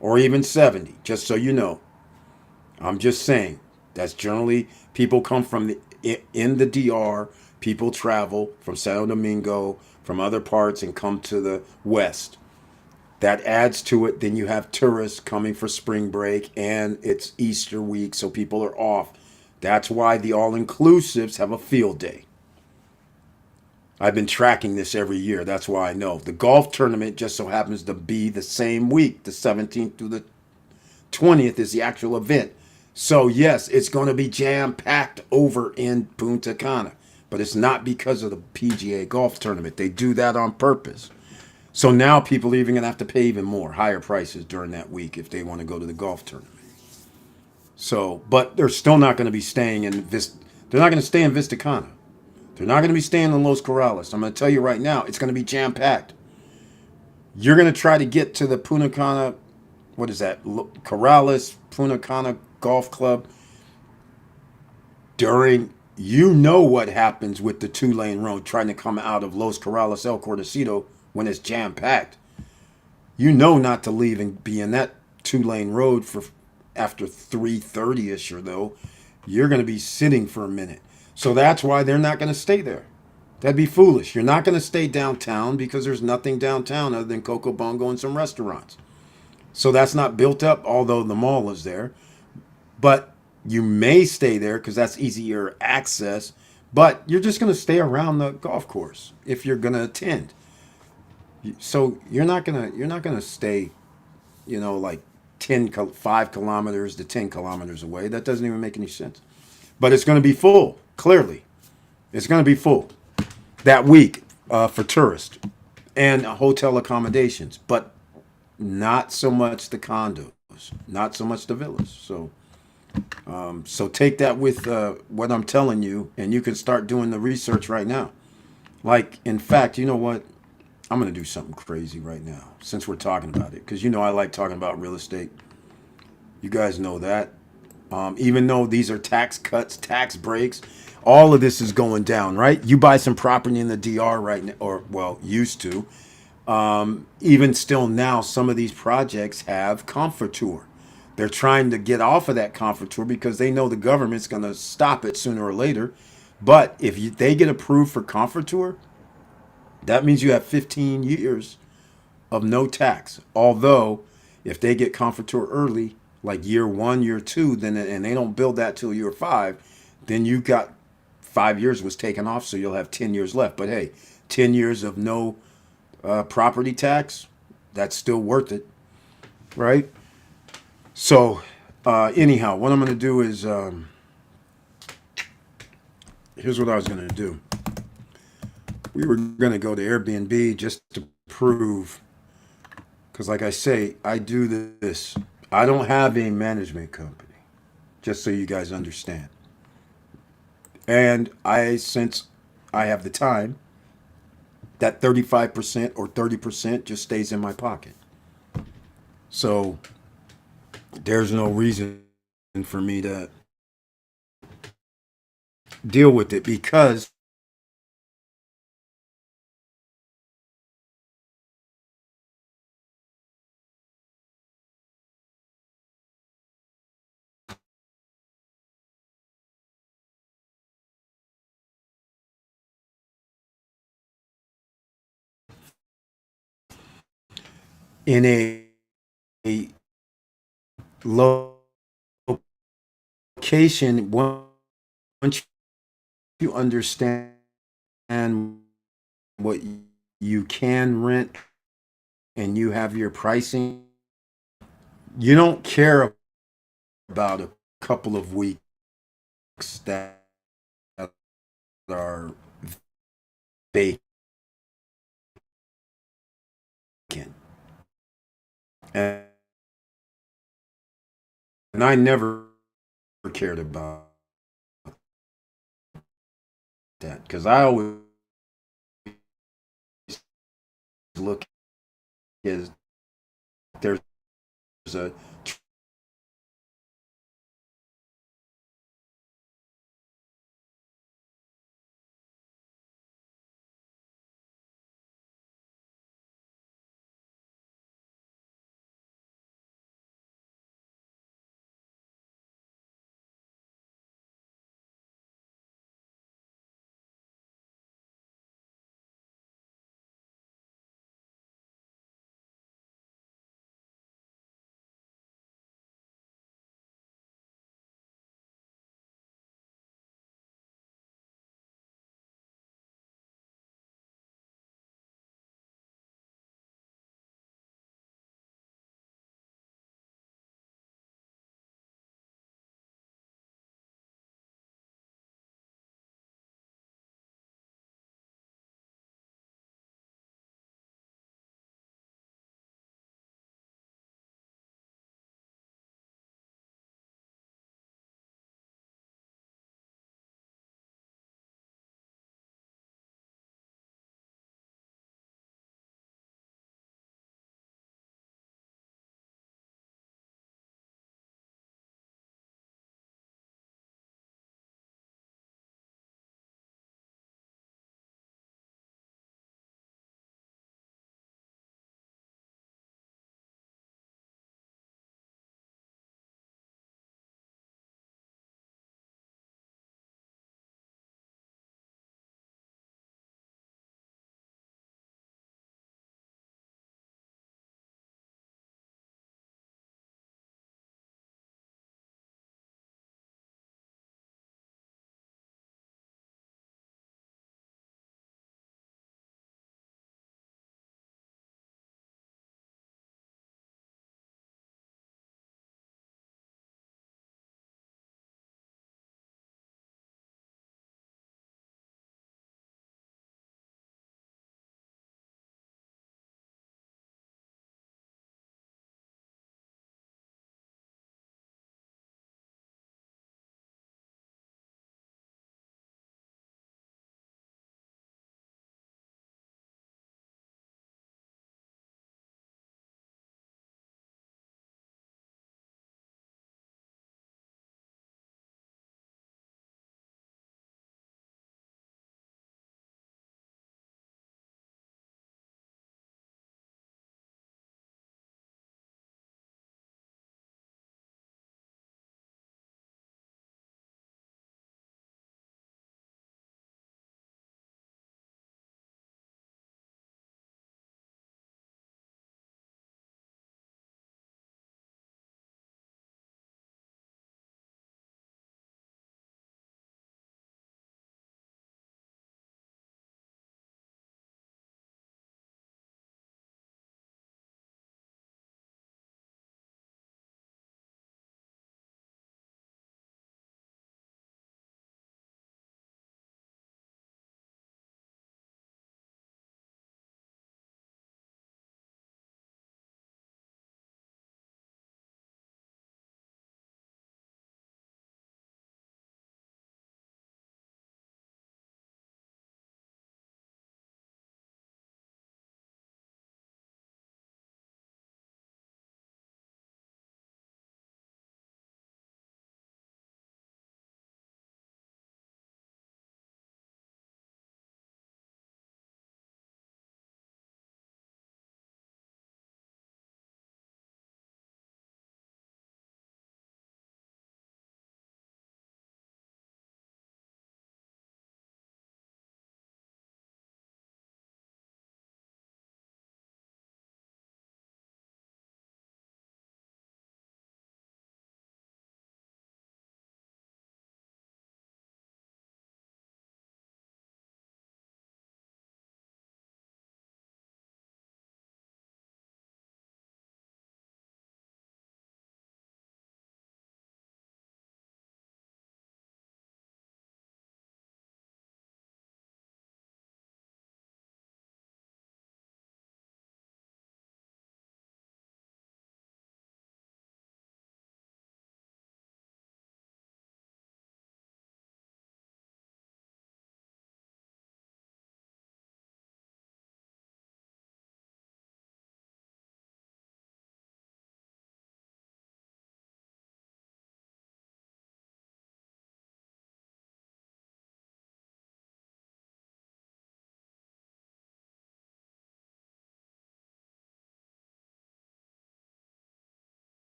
or even 70, just so you know. I'm just saying that's generally people come from in the DR, people travel from Santo Domingo, from other parts and come to the West. That adds to it. Then you have tourists coming for spring break and it's Easter week, so people are off. That's why the all-inclusives have a field day. I've been tracking this every year. That's why I know. The golf tournament just so happens to be the same week. The 17th through the 20th is the actual event. So yes, it's going to be jam-packed over in Punta Cana. But it's not because of the PGA golf tournament. They do that on purpose. So now people are even going to have to pay even more, higher prices during that week if they want to go to the golf tournament. So, but they're still not going to be staying in They're not going to stay in Vista Cana. They're not going to be staying in Los Corrales. I'm going to tell you right now, it's going to be jam-packed. You're going to try to get to the Punta Cana, what is that? Corrales, Punta Cana Golf Club. You know what happens with the 2-lane road trying to come out of Los Corrales, El Cordecito when it's jam-packed. You know not to leave and be in that 2-lane road for after 3:30ish or though. You're going to be sitting for a minute. So that's why they're not going to stay there. That'd be foolish. You're not going to stay downtown because there's nothing downtown other than Coco Bongo and some restaurants. So that's not built up, although the mall is there. But you may stay there because that's easier access. But you're just going to stay around the golf course if you're going to attend. So you're not gonna stay, like 5 kilometers to 10 kilometers away. That doesn't even make any sense. But it's going to be full, clearly. It's going to be full that week for tourists and hotel accommodations, but not so much the condos, not so much the villas. So take that with what I'm telling you, and you can start doing the research right now. Like, in fact, you know what? I'm going to do something crazy right now since we're talking about it, because you know I like talking about real estate. You guys know that. Even though these are tax cuts, tax breaks, all of this is going down, right? You buy some property in the DR right now, or well, used to. Even still now, some of these projects have comforteur. They're trying to get off of that comforteur because they know the government's going to stop it sooner or later. But if they get approved for comforteur, that means you have 15 years of no tax. Although, if they get comforteur early, like year one, year two, then and they don't build that till year five, then you got 5 years was taken off, so you'll have 10 years left. But hey, 10 years of no property tax, that's still worth it, right? So, anyhow, what I'm going to do is here's what I was going to do. We were going to go to Airbnb just to prove, because like I say, I do this. I don't have a management company, just so you guys understand. And since I have the time, that 35% or 30% just stays in my pocket. So there's no reason for me to deal with it because in a location, once you understand what you can rent and you have your pricing, you don't care about a couple of weeks that are vacant. And I never cared about that because I always look as there's a